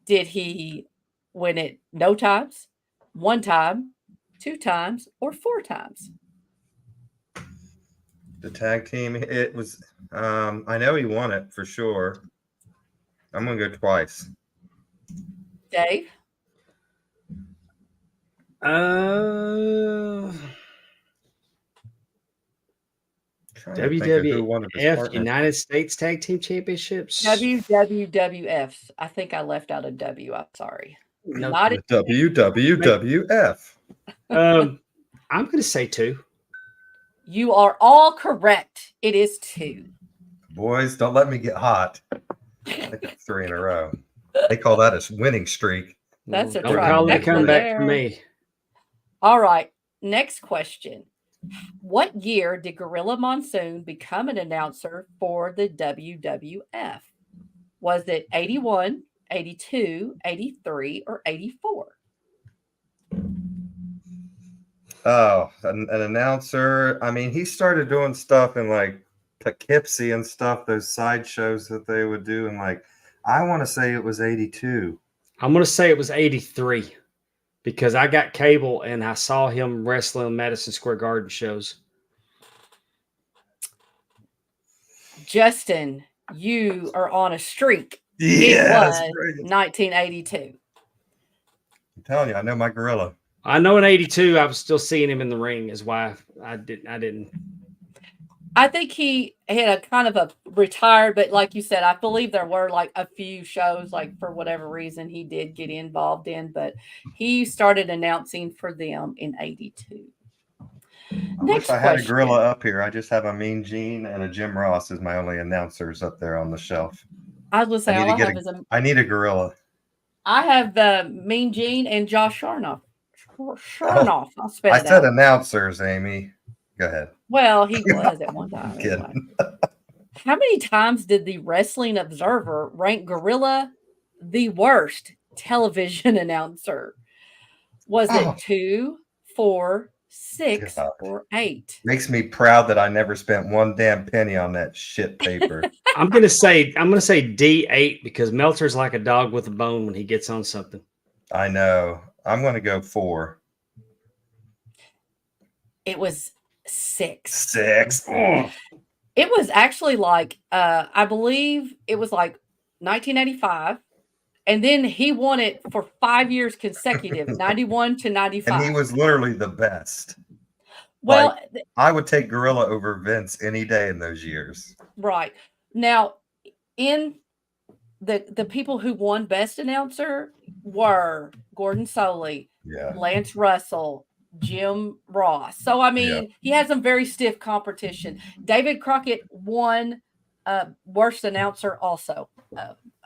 S5: Did he win it no times, 1 time, 2 times, or 4 times?
S2: The tag team, it was, I know he won it for sure. I'm going to go twice.
S5: Dave?
S3: WWF United States Tag Team Championships.
S5: WWF. I think I left out a W. I'm sorry.
S2: No, WWF.
S3: I'm going to say 2.
S5: You are all correct. It is 2.
S2: Boys, don't let me get hot. I got 3 in a row. They call that a winning streak.
S5: That's a
S3: don't call it a comeback for me.
S5: All right. Next question. What year did Gorilla Monsoon become an announcer for the WWF? Was it 81, 82, 83, or 84?
S2: Oh, an announcer. I mean, he started doing stuff in like Poughkeepsie and stuff, those side shows that they would do. And like, I want to say it was 82.
S3: I'm going to say it was 83 because I got cable and I saw him wrestling Madison Square Garden shows.
S5: Justin, you are on a streak.
S2: Yeah,
S5: it was 1982.
S2: I'm telling you, I know my gorilla.
S3: I know in 82, I was still seeing him in the ring is why I didn't.
S5: I think he had a kind of a retired, but like you said, I believe there were like a few shows, like for whatever reason he did get involved in, but he started announcing for them in 82.
S2: I wish I had a gorilla up here. I just have a Mean Gene and a Jim Ross as my only announcers up there on the shelf.
S5: I was going to say,
S2: I need a gorilla.
S5: I have the Mean Gene and Josh Sharnoff.
S2: I said announcers, Amy. Go ahead.
S5: Well, he was at one time. Anyway. How many times did the Wrestling Observer rank Gorilla the worst television announcer? Was it 2, 4, 6, or 8?
S2: Makes me proud that I never spent one damn penny on that shit paper.
S3: I'm gonna say D8 because Meltzer's like a dog with a bone when he gets on something.
S2: I know. I'm gonna go 4.
S5: It was 6.
S2: 6. Oh.
S5: It was actually like I believe it was like 1985, and then he won it for 5 years consecutive, 91 to 95.
S2: And he was literally the best.
S5: Well,
S2: like, I would take Gorilla over Vince any day in those years.
S5: Right. Now, in the people who won Best Announcer were Gordon Soley, Lance Russell, Jim Ross. So, I mean, he had some very stiff competition. David Crockett won Worst Announcer also.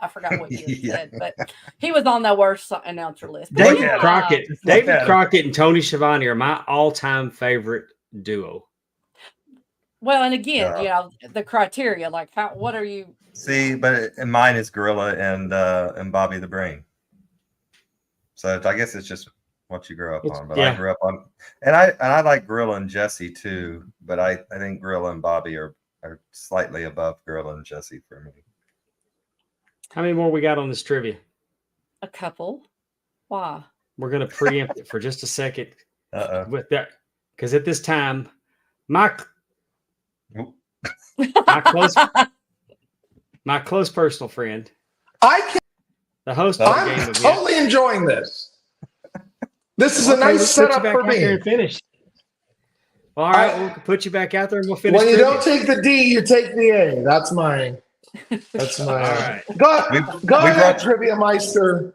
S5: I forgot what year he said, but he was on the worst announcer list.
S3: David Crockett and Tony Schiavone are my all-time favorite duo.
S5: Well, and again, you know, the criteria, like what are you?
S2: See, but mine is Gorilla and Bobby the Brain. So I guess it's just what you grew up on. But I grew up on, and I like Gorilla and Jesse too. But I think Gorilla and Bobby are slightly above Gorilla and Jesse for me.
S3: How many more we got on this trivia?
S5: A couple. Why? We're
S3: going to preempt it for just a second. With that, because at this time, my close personal friend, the host of the game,
S8: I'm totally enjoying this. This is a nice setup for me.
S3: Finish. All right, we'll put you back out there and we'll finish.
S8: When you don't take the D, you take the A. That's my. All right. Go ahead, Trivia Meister.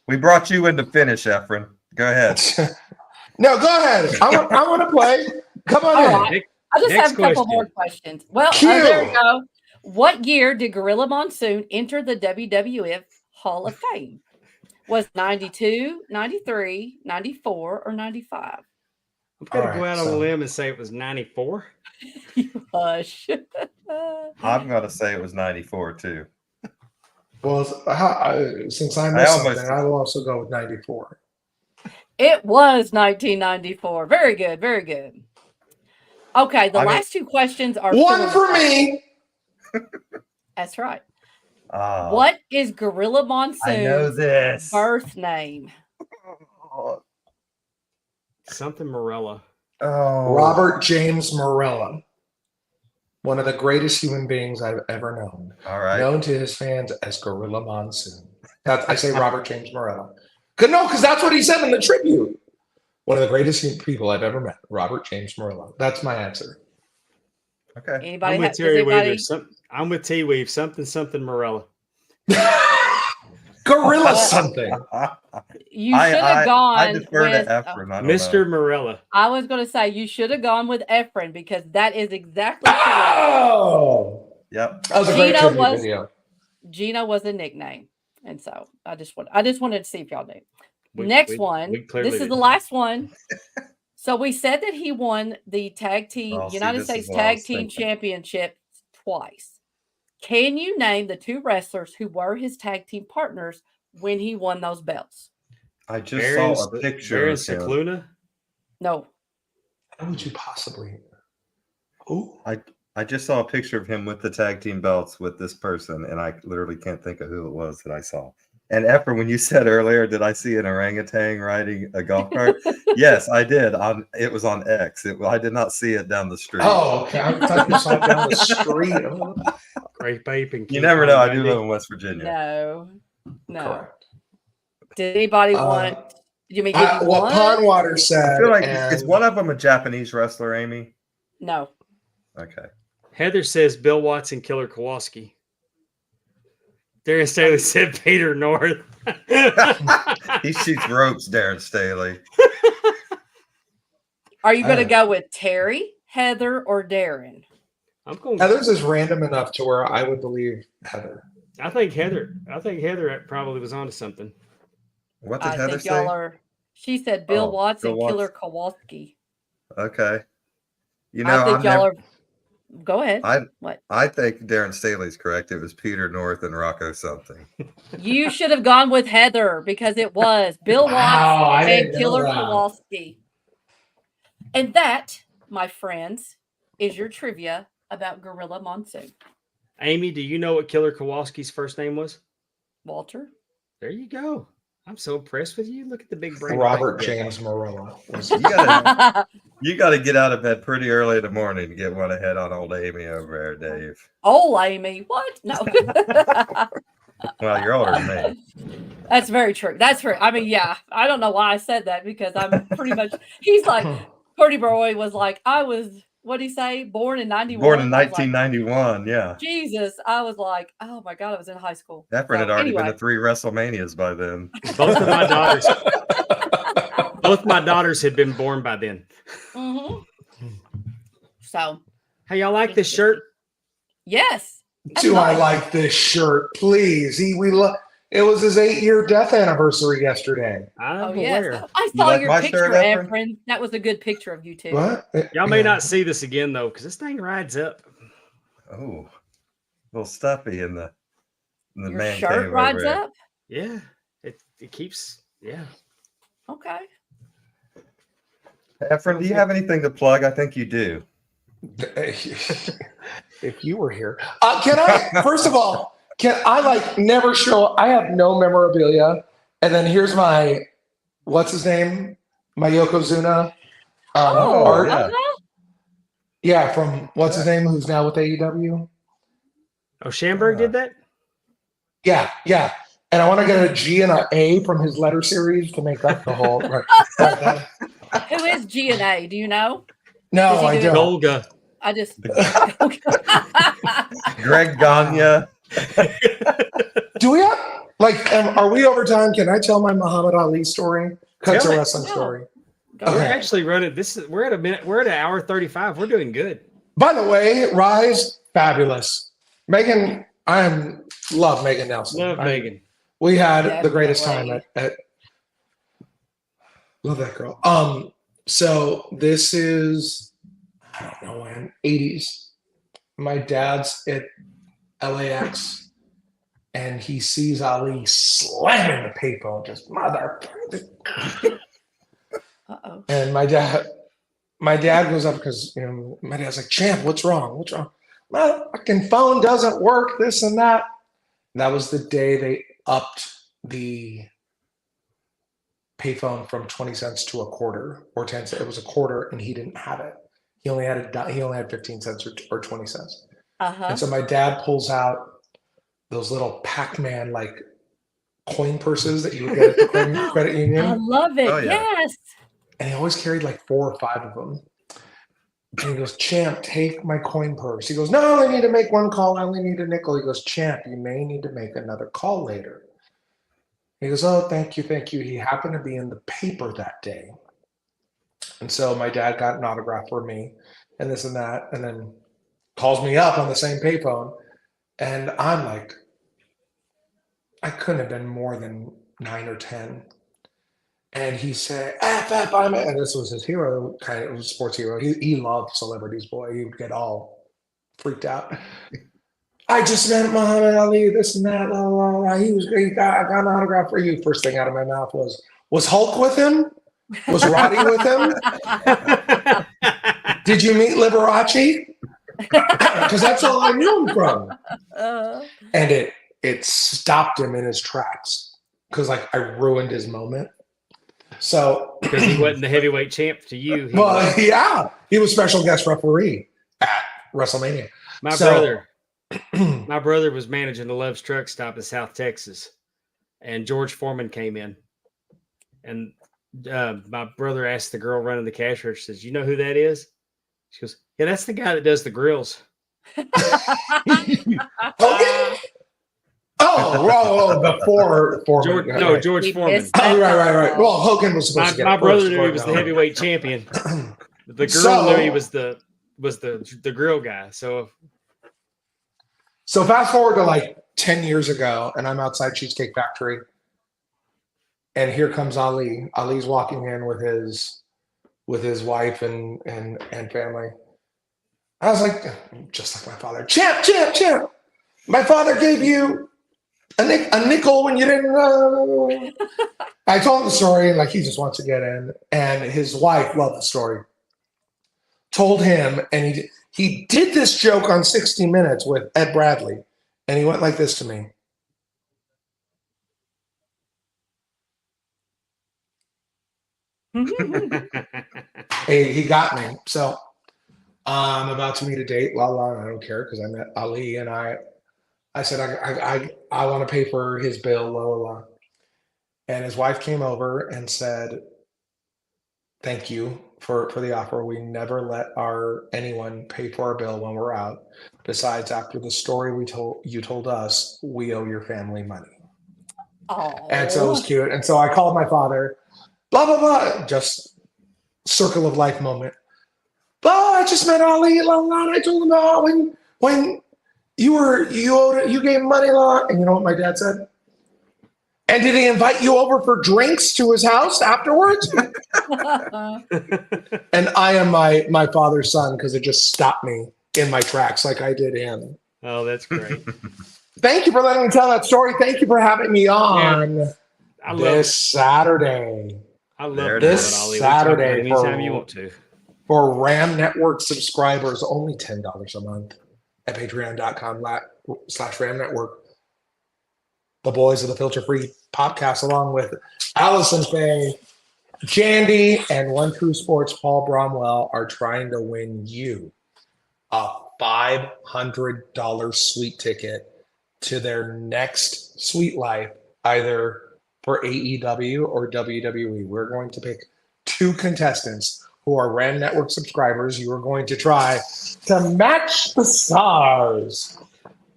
S2: We brought you in to finish, Efren. Go ahead.
S8: No, go ahead. I want to play. Come on in.
S5: I just
S3: Next
S5: have a couple
S3: question.
S5: more questions. Well,
S8: Cue.
S5: there we go. What year did Gorilla Monsoon enter the WWF Hall of Fame? Was 92, 93, 94, or 95?
S3: I'm going to
S8: All
S3: go
S8: right,
S3: out on a
S8: so-
S3: limb and say it was 94.
S5: Hush.
S2: I'm going to say it was 94 too.
S8: Well, since I missed something, I will also go with 94.
S5: It was 1994. Very good. Very good. Okay, the last two questions are
S8: one for me.
S5: That's right. What is Gorilla Monsoon's
S2: this.
S5: birth name?
S3: Something Morella.
S2: Oh,
S8: Robert James Morella. One of the greatest human beings I've ever known.
S2: all right.
S8: Known to his fans as Gorilla Monsoon. I say Robert James Morella. Because that's what he said in the tribute. One of the greatest people I've ever met. Robert James Morella. That's my answer.
S2: Okay.
S5: Anybody?
S3: I'm with Terry Weaver. I'm with T Weave. Something Morella.
S8: Gorilla something.
S5: You should have gone
S2: I defer
S5: with
S2: to Efren. I don't
S3: Mr.
S2: know.
S3: Morella.
S5: I was going to say you should have gone with Efren because that is exactly correct.
S8: Oh!
S2: Yep.
S8: That was a great
S5: Gino
S8: tribute video.
S5: Gino was a nickname, and so I just wanted to see if y'all knew. Next one. This is the last one. So we said that he won the tag team United States Tag Team Championship twice. Can you name the two wrestlers who were his tag team partners when he won those belts?
S2: I just saw a picture of him.
S3: Cicluna?
S5: No.
S8: How would you possibly? Oh,
S2: I just saw a picture of him with the tag team belts with this person, and I literally can't think of who it was that I saw. And Efren, when you said earlier, did I see an orangutan riding a golf cart? Yes, I did. It was on X. I did not see it down the street.
S8: Oh, okay. I thought you saw it down the street. Oh.
S3: Great Bape.
S2: You never know. I do live in West Virginia.
S5: No.
S8: Correct.
S5: Did anybody want? Did you mean give you
S8: what
S5: one?
S8: Pondwater said?
S2: I feel like is one of them a Japanese wrestler, Amy?
S5: No.
S2: Okay.
S3: Heather says Bill Watson, Killer Kowalski. Darren Staley said Peter North.
S2: He shoots ropes, Darren Staley.
S5: Are you going to go with Terry, Heather, or Darren?
S3: I'm going.
S8: Heather's is random enough to where I would believe Heather.
S3: I think Heather probably was onto something.
S2: What did
S5: I
S2: Heather
S5: think
S2: say?
S5: y'all are. She said Bill Watson,
S2: Bill
S5: Killer Kowalski.
S2: Okay. You know,
S5: I think y'all are. Go ahead.
S2: I think Darren Staley's correct. It was Peter North and Rocco something.
S5: You should have gone with Heather because it was Bill Watson and Killer Kowalski. And that, my friends, is your trivia about Gorilla Monsoon.
S3: Amy, do you know what Killer Kowalski's first name was?
S5: Walter.
S3: There you go. I'm so impressed with you. Look at the big brain.
S8: Robert James Morella.
S2: You got to get out of bed pretty early in the morning to get one ahead on old Amy over there, Dave.
S5: Old Amy? What? No.
S2: Well, you're older than me.
S5: That's very true. That's true. I mean, yeah. I don't know why I said that because I'm pretty much. He's like, Pretty Boy was like, I was. What did he say? Born in 91.
S2: Born in 1991. Yeah.
S5: Jesus, I was like, oh my God, I was in high school.
S2: Efren had already been to 3 WrestleManias by then.
S3: Both my daughters had been born by then.
S5: Mm-hmm. So,
S3: hey, y'all like this shirt?
S5: Yes.
S8: Do I like this shirt? Please. It was his 8-year death anniversary yesterday.
S5: Oh, yes. I saw your picture, Efren. That was a good picture of you, too.
S8: What?
S3: Y'all may not see this again, though, because this thing rides up.
S2: Oh, a little stuffy in the
S5: your
S2: man
S5: shirt rides up?
S3: Yeah. It keeps, yeah.
S5: Okay.
S2: Efren, do you have anything to plug? I think you do.
S8: If you were here. Can I, first of all, never show, I have no memorabilia. And then here's my, what's his name? My Yokozuna art.
S2: Yeah.
S8: Yeah, from, what's his name, who's now with AEW?
S3: Oh, Schamberg did that?
S8: Yeah. And I want to get a G and an A from his letter series to make up the whole.
S5: Who is G and A? Do you know?
S8: No, I don't.
S3: Golga.
S5: I just.
S2: Greg Gagne.
S8: Do we have, are we over time? Can I tell my Muhammad Ali story? It's a wrestling story.
S5: Go
S3: We're
S5: ahead.
S3: actually running. We're at a minute. We're at an hour 35. We're doing good.
S8: By the way, RYSE, fabulous. Meighan, love Meighan Nelson.
S3: Love Meighan.
S8: We had the greatest time
S5: Definitely.
S8: at love that girl. So this is, I don't know when, 80s. My dad's at LAX and he sees Ali slamming the payphone, just mother.
S5: Uh-oh.
S8: And my dad goes up because, you know, my dad's like, Champ, what's wrong? What's wrong? My fucking phone doesn't work, this and that. And that was the day they upped the payphone from 20 cents to a quarter or 10 cents. It was a quarter and he didn't have it. He only had 15 cents or 20 cents.
S5: Uh-huh.
S8: And so my dad pulls out those little Pac-Man like coin purses that you would get at the credit union.
S5: I love it.
S2: Oh, yeah.
S5: Yes.
S8: And he always carried like 4 or 5 of them. And he goes, Champ, take my coin purse. He goes, no, I only need to make one call. I only need a nickel. He goes, Champ, you may need to make another call later. He goes, oh, thank you, thank you. He happened to be in the paper that day. And so my dad got an autograph for me and this and that, and then calls me up on the same payphone. And I'm like, I couldn't have been more than 9 or 10. And he said, F, I'm it. And this was his hero, kind of sports hero. He loved celebrities, boy. He would get all freaked out. I just met Muhammad Ali, this and that, blah, blah, blah. I got an autograph for you. First thing out of my mouth was Hulk with him? Was Roddy with him? Did you meet Liberace? Because that's all I knew him from. And it stopped him in his tracks because like I ruined his moment. So
S3: Because he wasn't the heavyweight champ to you.
S8: He was special guest referee at WrestleMania.
S3: My brother was managing the Love's truck stop in South Texas, and George Foreman came in, and my brother asked the girl running the cash register, says, "You know who that is?" She goes, "Yeah, that's the guy that does the grills."
S8: Hogan? Before Foreman.
S3: George Foreman.
S8: Oh, right. Well, Hogan was supposed to get
S3: My
S8: it
S3: brother
S8: first,
S3: knew he was the heavyweight champion. The girl knew he was the grill guy.
S8: So fast forward to like 10 years ago, and I'm outside Cheesecake Factory, and here comes Ali. Ali's walking in with his wife and family. I was like, just like my father, champ. My father gave you a nickel when you didn't. I told him the story, and like he just wants to get in. And his wife loved the story. Told him, and he did this joke on 60 Minutes with Ed Bradley, and he went like this to me. He got me. So I'm about to meet a date. I don't care because I met Ali, and I said I want to pay for his bill. And his wife came over and said, "Thank you for the offer. We never let anyone pay for our bill when we're out. Besides, after the story you told us, we owe your family money."
S5: Oh.
S8: And so it was cute. And so I called my father. Blah blah blah. Just circle of life moment. I just met Ali. I told him when you gave money. And you know what my dad said? And did he invite you over for drinks to his house afterwards? And I am my father's son because it just stopped me in my tracks like I did him.
S3: Oh, that's great.
S8: Thank you for letting me tell that story. Thank you for having me on this Saturday.
S3: I love
S8: this Saturday
S3: anytime you want to.
S8: For Ram Network subscribers, only $10 a month at patreon.com/Ram Network. The boys of the Filter Free podcast, along with Allison Faye, Jandy, and One True Sports Paul Bromwell, are trying to win you a $500 suite ticket to their next Sweet Life, either for AEW or WWE. We're going to pick 2 contestants who are Ram Network subscribers. You are going to try to match the stars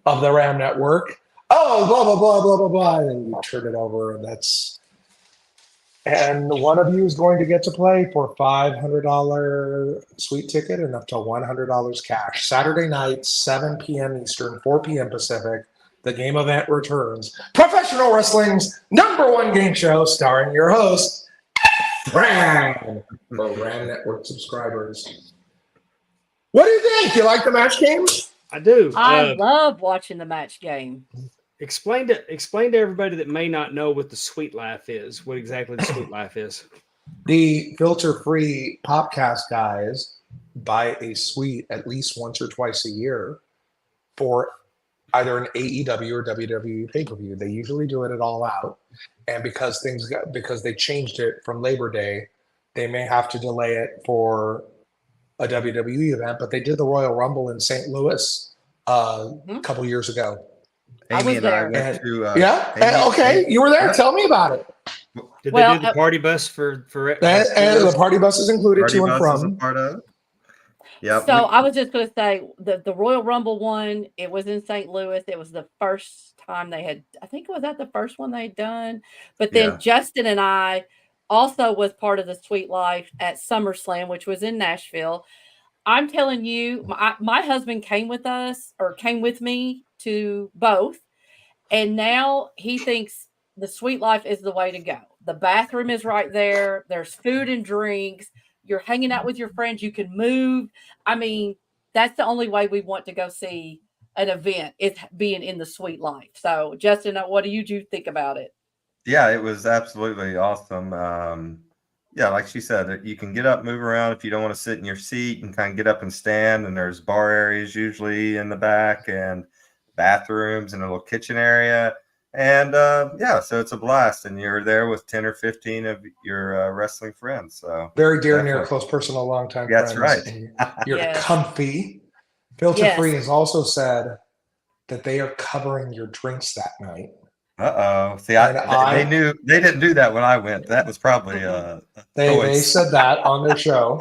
S8: of the Ram Network. Oh, blah, blah, blah, blah, blah, blah. And then you turn it over, and that's And one of you is going to get to play for $500 suite ticket and up to $100 cash. Saturday night, 7 p.m. Eastern, 4 p.m. Pacific. The game event returns. Professional Wrestling's #1 game show starring your host, Ram, for Ram Network subscribers. What do you think? You like the match game?
S3: I do.
S5: I love watching the match game.
S3: Explain to everybody that may not know what the Sweet Life is. What exactly the Sweet Life is?
S8: The filter-free Popcast guys buy a suite at least once or twice a year for either an AEW or WWE pay-per-view. They usually do it at All Out, and because they changed it from Labor Day, they may have to delay it for a WWE event. But they did the Royal Rumble in St. Louis a couple years ago.
S2: Amy and I
S5: there.
S2: went to.
S8: Okay, you were there. Tell me about it.
S3: Did they do the party bus for
S8: And the party bus is included
S2: Party
S8: to and
S2: Bus is a
S8: from.
S2: part of it. Yep.
S5: So I was just going to say the Royal Rumble one, it was in St. Louis. It was the first time they had, I think it was that the first one they'd done. But then
S2: Yeah.
S5: Justin and I also was part of the Sweet Life at SummerSlam, which was in Nashville. I'm telling you, my husband came with me to both. And now he thinks the Sweet Life is the way to go. The bathroom is right there. There's food and drinks. You're hanging out with your friends. You can move. I mean, that's the only way we want to go see an event is being in the Sweet Life. So, Justin, what do you think about it?
S2: Yeah, it was absolutely awesome. Yeah, like she said, you can get up, move around. If you don't want to sit in your seat, you can kind of get up and stand. And there's bar areas usually in the back and bathrooms and a little kitchen area. And so it's a blast. And you're there with 10 or 15 of your wrestling friends. So
S8: Very dear, near, close, personal, longtime
S2: That's
S8: friends.
S2: right.
S8: You're
S5: Yes.
S8: comfy. Filter Free has also said that they are covering your drinks that night.
S2: See, they knew they didn't do that when I went. That was probably
S8: they said that on their show.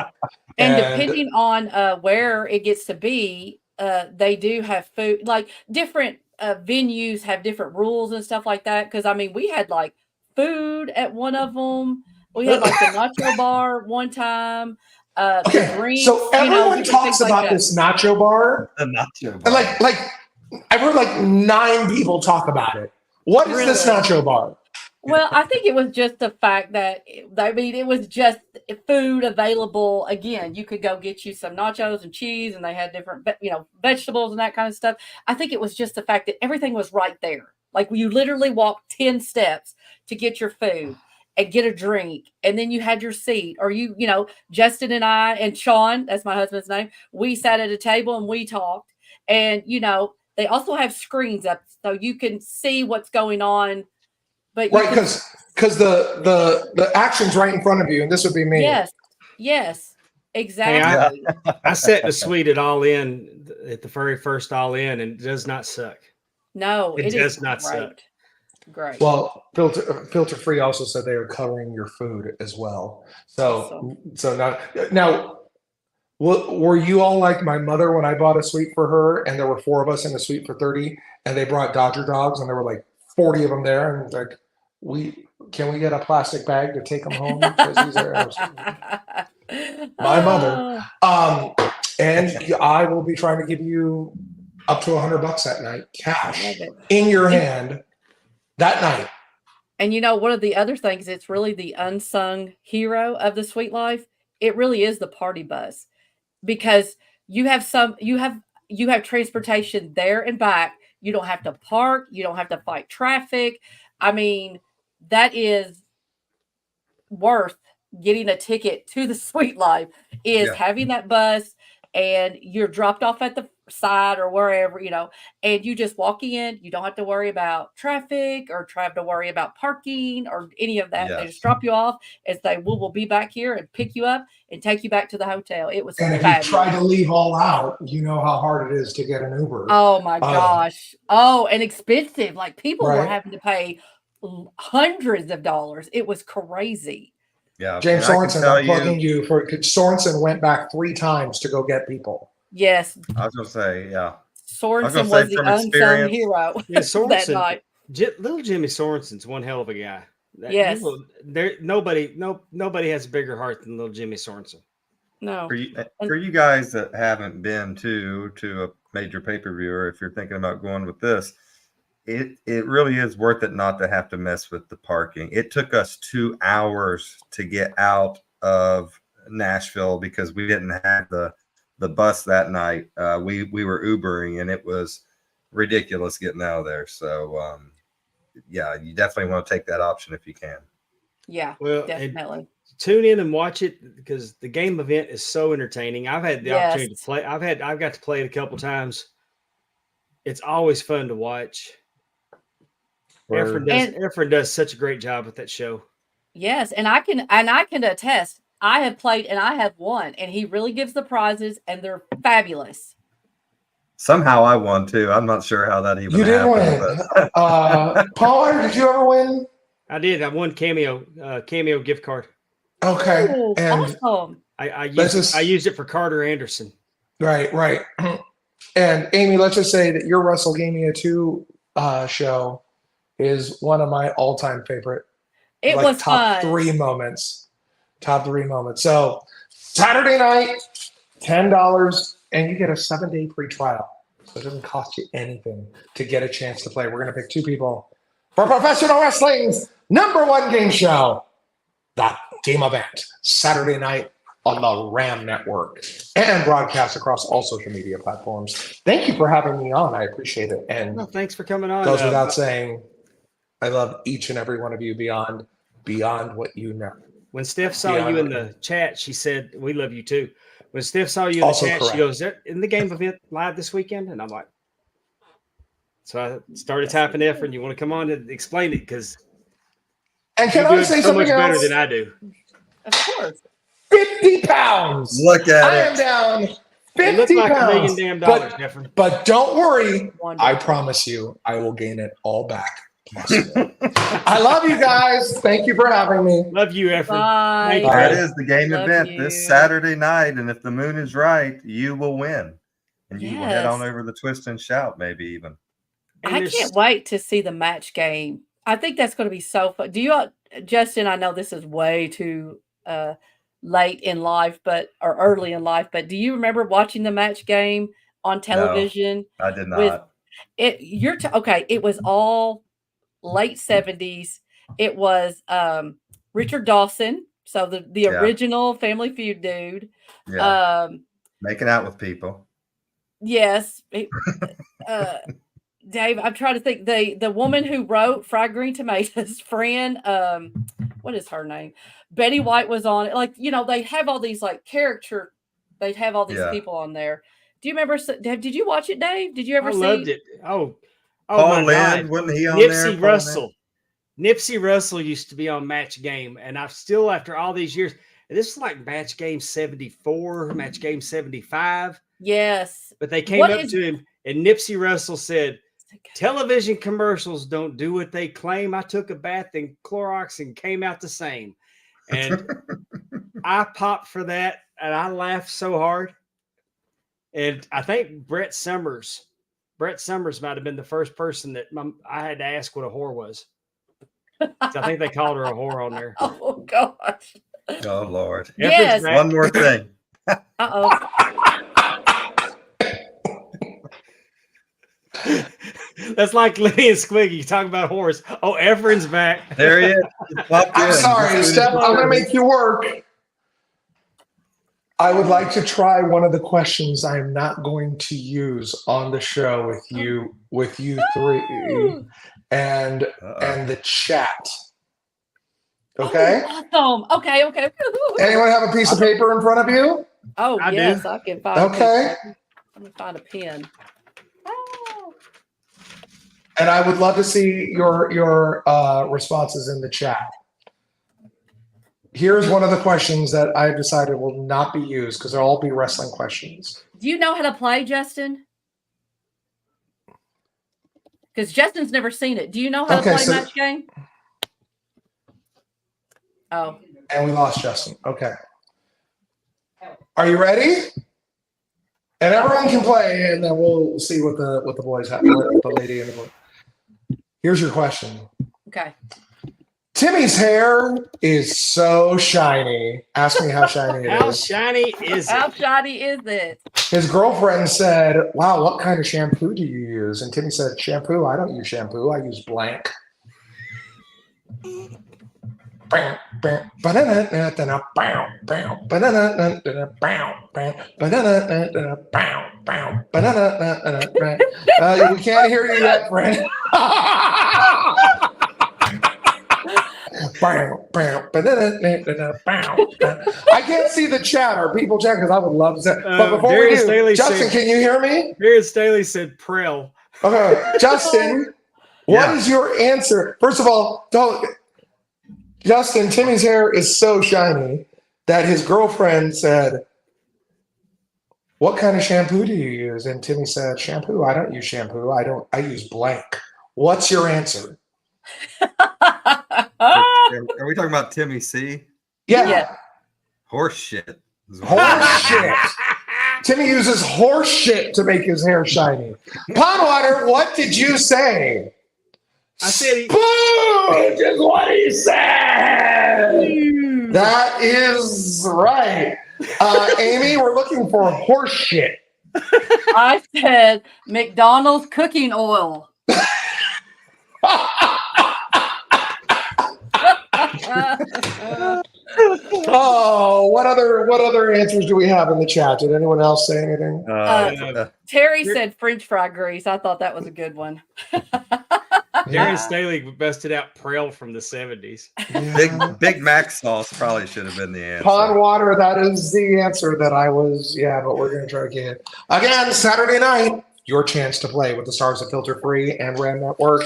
S5: And depending on where it gets to be, they do have food. Like different venues have different rules and stuff like that. Because I mean, we had like food at one of them. We had like the nacho bar one time.
S8: Okay,
S5: drinks,
S8: so everyone
S5: different
S8: talks
S5: things like
S8: about
S5: that.
S8: this nacho bar.
S2: the nacho
S8: And
S2: bar.
S8: like I've heard like 9 people talk about it. What is this
S5: Really?
S8: nacho bar?
S5: Well, I think it was just the fact that it was just food available. Again, you could go get you some nachos and cheese, and they had different, vegetables and that kind of stuff. I think it was just the fact that everything was right there. Like you literally walked 10 steps to get your food and get a drink, and then you had your seat. Or Justin and I and Sean, that's my husband's name, we sat at a table and we talked. And they also have screens up so you can see what's going on. But
S8: Right, because the action's right in front of you, and this would be me.
S5: Yes, exactly.
S3: I sat in the suite at All In at the very first All In, and it does not suck.
S5: No,
S3: It
S5: it
S3: does
S5: is
S3: not
S5: great.
S3: suck.
S5: Great.
S8: Well, Filter Free also said they are covering your food as well. So now, were you all like my mother when I bought a suite for her, and there were 4 of us in the suite for 30, and they brought Dodger dogs, and there were like 40 of them there, and like, can we get a plastic bag to take them home? Because these are my mother. And I will be trying to give you up to $100 that night, cash in your hand that night.
S5: And one of the other things, it's really the unsung hero of the Sweet Life. It really is the party bus, because you have transportation there and back. You don't have to park. You don't have to fight traffic. I mean, that is worth getting a ticket to the Sweet Life, is having that bus, and you're dropped off at the side or wherever, and you just walk in. You don't have to worry about traffic or have to worry about parking or any of that. They just drop you off and say, we'll be back here and pick you up and take you back to the hotel. It was
S8: And if
S5: fabulous.
S8: you try to leave All Out, you know how hard it is to get an Uber.
S5: Oh my gosh. And expensive. Like people were
S8: Right.
S5: having to pay hundreds of dollars. It was crazy.
S2: Yeah,
S8: James
S2: and I can
S8: Sorensen,
S2: tell
S8: I'm plugging you for Sorensen went back 3 times to go get people.
S5: Yes.
S2: I was gonna say, yeah.
S5: Sorensen
S2: say
S5: was the
S2: from
S5: unsung
S2: experience-
S5: hero
S3: Yeah,
S5: that
S3: Sorensen,
S5: night.
S3: little Jimmy Sorensen's one hell of a guy.
S5: Yes.
S3: Nobody has a bigger heart than little Jimmy Sorensen.
S5: No.
S2: For you guys that haven't been to a major pay-per-view, or if you're thinking about going with this, it really is worth it not to have to mess with the parking. It took us 2 hours to get out of Nashville because we didn't have the bus that night. We were Ubering, and it was ridiculous getting out of there. So yeah, you definitely want to take that option if you can.
S5: Yeah,
S3: Well,
S5: definitely.
S3: Tune in and watch it because the game event is so entertaining. I've had the opportunity to play. I've got to play it a couple times. It's always fun to watch. Efren does such a great job with that show.
S5: Yes, and I can attest. I have played and I have won, and he really gives the prizes, and they're fabulous.
S2: Somehow I won too. I'm not sure how that even
S8: You did
S2: happened.
S8: win. Paul, did you ever win?
S3: I did. I won Cameo gift card.
S8: Okay.
S5: Ooh,
S8: And
S5: awesome.
S3: I used it for Carter Anderson.
S8: right. And Amy, let's just say that your WrestleMania 2 show is one of my all-time favorite.
S5: It
S8: like
S5: was
S8: top
S5: fun.
S8: 3 moments. Top 3 moments. So Saturday night, $10, and you get a 7-day free trial. So it doesn't cost you anything to get a chance to play. We're going to pick 2 people for professional wrestling's #1 game show. That game event, Saturday night on the RAM Network, and broadcast across all social media platforms. Thank you for having me on. I appreciate it. And
S3: Well, thanks for coming on.
S8: goes without saying, I love each and every one of you beyond what you know.
S3: When Steph saw you in the chat, she said, "We love you too." When Steph saw you in
S8: Also
S3: the chat,
S8: correct.
S3: she goes, "In the game event live this weekend?" And I'm like, so I started typing Efren. You want to come on and explain it because
S8: And
S3: you
S8: can
S3: do
S8: I
S3: it
S8: say
S3: so much
S8: something
S3: better
S8: else?
S3: than I do.
S5: Of course.
S8: 50 pounds.
S2: Look at
S8: I
S2: it.
S8: am down
S3: It looked
S8: 50
S3: like $1
S8: pounds.
S3: million damn dollars, Efren.
S8: But don't worry.
S5: Wonderful.
S8: I promise you, I will gain it all back. I love you guys. Thank you for having me.
S3: Love you, Efren.
S5: Bye.
S3: Thank you,
S2: There it
S3: brother.
S2: is, the game
S5: Love
S2: event
S5: you.
S2: this Saturday night, and if the moon is right, you will win, and you will head on
S5: Yes.
S2: over the Twist and Shout, maybe even.
S3: And
S5: I
S3: there's-
S5: can't wait to see the match game. I think that's going to be so fun. Do you, Justin? I know this is way too late in life, or early in life, but do you remember watching the match game on television?
S2: I did
S5: With
S2: not.
S5: okay, it was all late 70s. It was Richard Dawson, so the
S2: Yeah.
S5: original Family Feud dude.
S2: Yeah, making out with people.
S5: Yes. Dave, I'm trying to think. The woman who wrote Fried Green Tomatoes, friend, what is her name? Betty White was on it. Like, they have all these they'd have all these
S2: Yeah.
S5: people on there. Do you remember? Did you watch it, Dave? Did you ever
S3: I
S5: see?
S3: loved it. Oh
S2: Paul
S3: my
S2: Lynn,
S3: God.
S2: wasn't he on there?
S3: Nipsey
S2: Paul
S3: Russell. Nipsey Russell used to be on Match Game, and I've still, after all these years, and this is like Match Game 74, Match Game 75.
S5: Yes.
S3: But they came up to him, and Nipsey Russell said, "Television commercials don't do what they claim. I took a bath in Clorox and came out the same." And I popped for that, and I laughed so hard. And I think Brett Summers might have been the first person that I had to ask what a whore was. I think they called her a whore on there.
S5: Oh gosh.
S2: Oh Lord.
S5: Yes.
S2: One more thing.
S5: Uh-oh.
S3: That's like Lenny and Squiggy talking about whores. Oh, Efren's back.
S2: There he is.
S8: I'm sorry, Steph. I'm going to make you work. I would like to try one of the questions I am not going to use on the show with you three and the chat. Okay?
S5: Oh, awesome. Okay.
S8: Anyone have a piece of paper in front of you?
S5: Oh,
S3: I
S5: yes,
S3: do.
S5: I can find
S8: Okay.
S5: Let me find a pen. Oh.
S8: And I would love to see your responses in the chat. Here's one of the questions that I've decided will not be used because they'll all be wrestling questions.
S5: Do you know how to play, Justin? Because Justin's never seen it. Do you know how to play Match Game? Oh.
S8: And we lost Justin. Okay. Are you ready? And everyone can play, and then we'll see what the boys have, what the lady and the boy. Here's your question.
S5: Okay.
S8: Timmy's hair is so shiny. Ask me how shiny it
S3: How
S8: is.
S3: shiny is
S5: How
S3: it?
S5: shiny is it?
S8: His girlfriend said, "Wow, what kind of shampoo do you use?" And Timmy said, "Shampoo? I don't use shampoo. I use blank." We can't hear you yet, friend. I can't see the chat. Are people chatting? Because I would love to. But before we
S3: Darius
S8: do,
S3: Daly
S8: Justin,
S3: said-
S8: can you hear me?
S3: Darius Staley said Prel.
S8: Okay, Justin, what
S2: Yeah.
S8: is your answer? First of all, Justin, Timmy's hair is so shiny that his girlfriend said, "What kind of shampoo do you use?" And Timmy said, "Shampoo? I don't use shampoo. I use blank." What's your answer?
S2: Are we talking about Timmy C?
S8: Yeah.
S5: Yeah.
S2: Horse shit.
S8: Horse shit. Timmy uses horse shit to make his hair shiny. Pondwater, what did you say?
S3: I said
S8: Spooge is what he said. That is right. Amy, we're looking for horse shit.
S5: I said McDonald's cooking oil.
S8: Oh, what other answers do we have in the chat? Did anyone else say anything?
S5: Terry said French fry grease. I thought that was a good one.
S3: Darius Staley busted out Prel from the 70s.
S2: Big Mac sauce probably should have been the answer.
S8: Pondwater, that is the answer that I was, but we're going to try to get it. Again, Saturday night, your chance to play with the stars of Filter Free and Ram Network,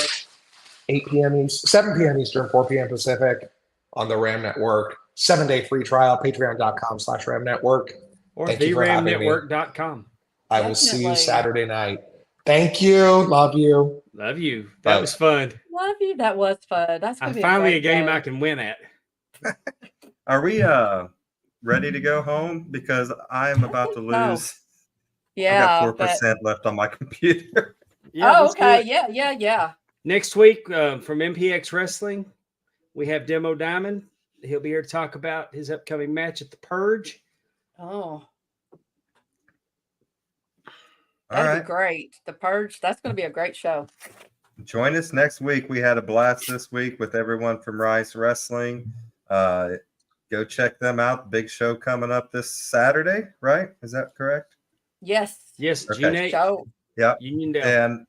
S8: 8 p.m. East, 7 p.m. Eastern, 4 p.m. Pacific on the Ram Network. 7-day free trial, patreon.com/Ram Network.
S3: Or
S8: Thank you for having me.
S3: theramnetwork.com.
S8: I will see you
S5: Definitely.
S8: Saturday night. Thank you. Love you.
S3: Love you. That was fun.
S5: Love you. That was fun. That's gonna be
S3: Finally a
S5: great
S3: game
S5: day.
S3: I can win at.
S2: Are we ready to go home? Because I am about to
S5: No.
S2: lose.
S5: Yeah.
S2: I got 4% left on my computer.
S3: Yeah,
S5: Oh,
S3: let's do
S5: okay.
S3: it.
S5: Yeah.
S3: Next week from MPX Wrestling, we have Demo Diamond. He'll be here to talk about his upcoming match at the Purge.
S5: Oh,
S2: All
S5: that'd
S2: right.
S5: be great. The Purge. That's gonna be a great show.
S2: Join us next week. We had a blast this week with everyone from RYSE Wrestling. Go check them out. Big show coming up this Saturday, right? Is that correct?
S5: Yes.
S3: Yes,
S2: Okay.
S3: June 8th,
S5: Show.
S2: Yeah.
S3: Uniontown.
S2: And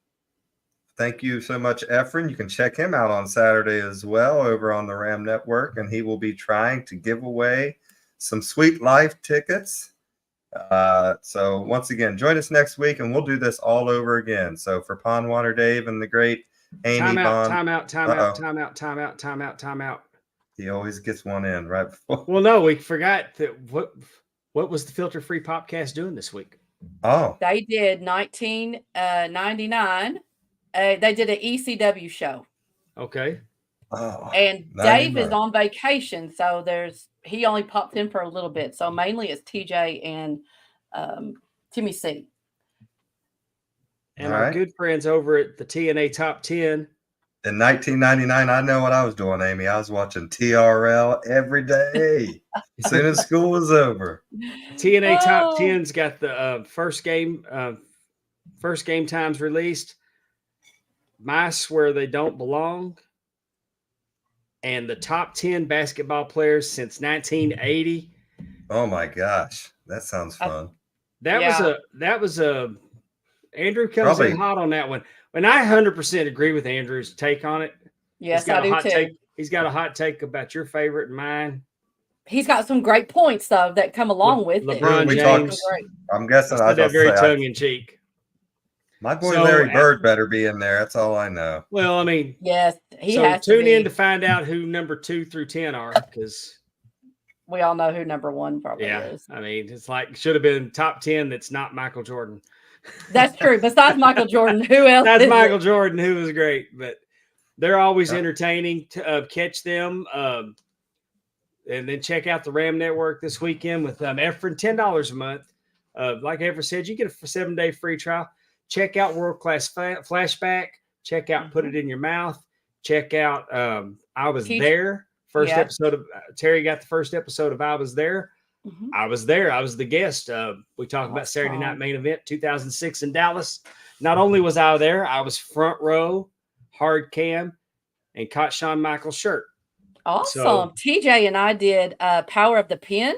S2: thank you so much, Efren. You can check him out on Saturday as well over on the Ram Network, and he will be trying to give away some Sweet Life tickets. So once again, join us next week, and we'll do this all over again. So for Pondwater Dave and the great Amy Bond.
S3: Time out.
S2: He always gets one in right before.
S3: Well, no, we forgot that what was the Filter Free Podcast doing this week?
S2: Oh,
S5: They did 1999. They did an ECW show,
S3: Okay.
S2: oh.
S5: and
S2: 99.
S5: Dave is on vacation, so he only popped in for a little bit. So mainly it's TJ and Timmy C.
S3: And
S2: All
S3: our
S2: right.
S3: good friends over at the TNA Top 10.
S2: In 1999, I know what I was doing, Amy. I was watching TRL every day as soon as school was over.
S3: TNA Top
S5: Oh.
S3: 10's got the first game times released. Mice Where They Don't Belong. And the top 10 basketball players since 1980.
S2: Oh my gosh, that sounds fun.
S3: That was a Andrew comes
S2: Probably.
S3: in hot on that one. And I 100% agree with Andrew's take on it.
S5: Yes, I do too.
S3: He's got a hot take about your favorite and mine.
S5: He's got some great points though that come along with it.
S3: LeBron
S2: We
S3: James.
S5: Great.
S2: I'm guessing
S3: I
S2: I
S3: said that
S2: was
S3: very
S2: about to say,
S3: tongue in cheek.
S2: my boy
S3: So,
S2: Larry Bird better be in there. That's all I know.
S3: Well, I mean,
S5: Yes, he
S3: so
S5: has to
S3: tune
S5: be.
S3: in to find out who number 2 through 10 are, because
S5: We all know who number one probably
S3: yeah,
S5: is.
S3: I mean, it's like should have been top 10. That's not Michael Jordan.
S5: That's true. Besides Michael Jordan, who else?
S3: That's
S5: is
S3: Michael
S5: it?
S3: Jordan, who was great, but they're always entertaining to catch them. And then check out the Ram Network this weekend with Efren, $10 a month. Like Efren said, you get a 7-day free trial. Check out World Class Flashback. Check out Put It In Your Mouth. check out. I was
S5: Teach-
S3: there. First
S5: Yeah.
S3: episode of Terry got the first episode of I Was There.
S5: Mhm.
S3: I was there. I was the guest. We talked about Saturday Night
S5: Awesome.
S3: Main Event 2006 in Dallas. Not only was I there, I was front row, hard cam, and caught Shawn Michaels' shirt.
S5: Awesome. TJ and I did Power of the Pen.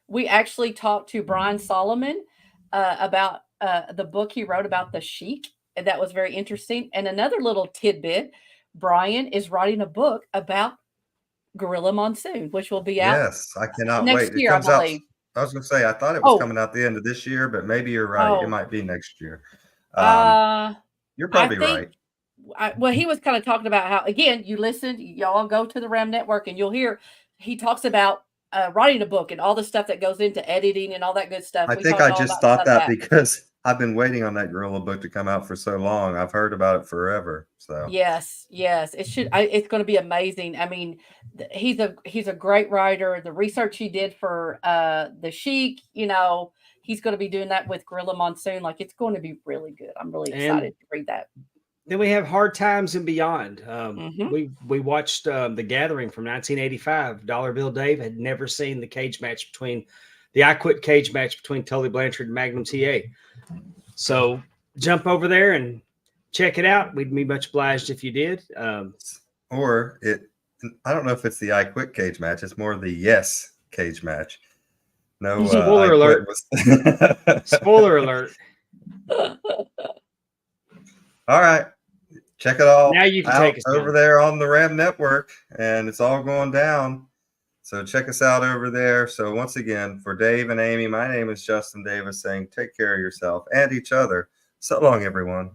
S5: We actually talked to Brian Solomon about the book he wrote about the Sheik. And that was very interesting. And another little tidbit, Brian is writing a book about Gorilla Monsoon, which will be out
S2: Yes, I cannot
S5: next
S2: wait.
S5: year,
S2: It
S5: I
S2: comes out.
S5: believe.
S2: I was going to say, I thought it was
S5: Oh.
S2: coming out the end of this year, but maybe you're right.
S5: Oh.
S2: It might be next year.
S5: Uh,
S2: You're probably
S5: I think-
S2: right.
S5: well, he was kind of talking about how, again, you listen, y'all go to the Ram Network and you'll hear he talks about writing a book and all the stuff that goes into editing and all that good stuff.
S2: I
S5: We
S2: think
S5: talked
S2: I
S5: all
S2: just
S5: about
S2: thought
S5: stuff
S2: that because I've been waiting on that Gorilla book to come out for so long. I've heard about it forever. So
S5: Yes, it should. It's going to be amazing. I mean, he's a great writer. The research he did for the Sheik, he's going to be doing that with Gorilla Monsoon. Like, it's going to be really good. I'm really excited to read that.
S3: Then we have Hard Times and Beyond.
S5: Mhm.
S3: We watched The Gathering from 1985. Dollar Bill Dave had never seen the cage match the I Quit cage match between Tully Blanchard and Magnum TA. So jump over there and check it out. We'd be much obliged if you did.
S2: or I don't know if it's the I Quit cage match. It's more the Yes cage match. No,
S3: Spoiler alert. Spoiler alert.
S2: All right. Check it all
S3: Now you can
S2: out
S3: take us
S2: over
S3: down.
S2: there on the Ram Network, and it's all going down. So check us out over there. So once again, for Dave and Amy, my name is Justin Davis saying take care of yourself and each other. So long, everyone.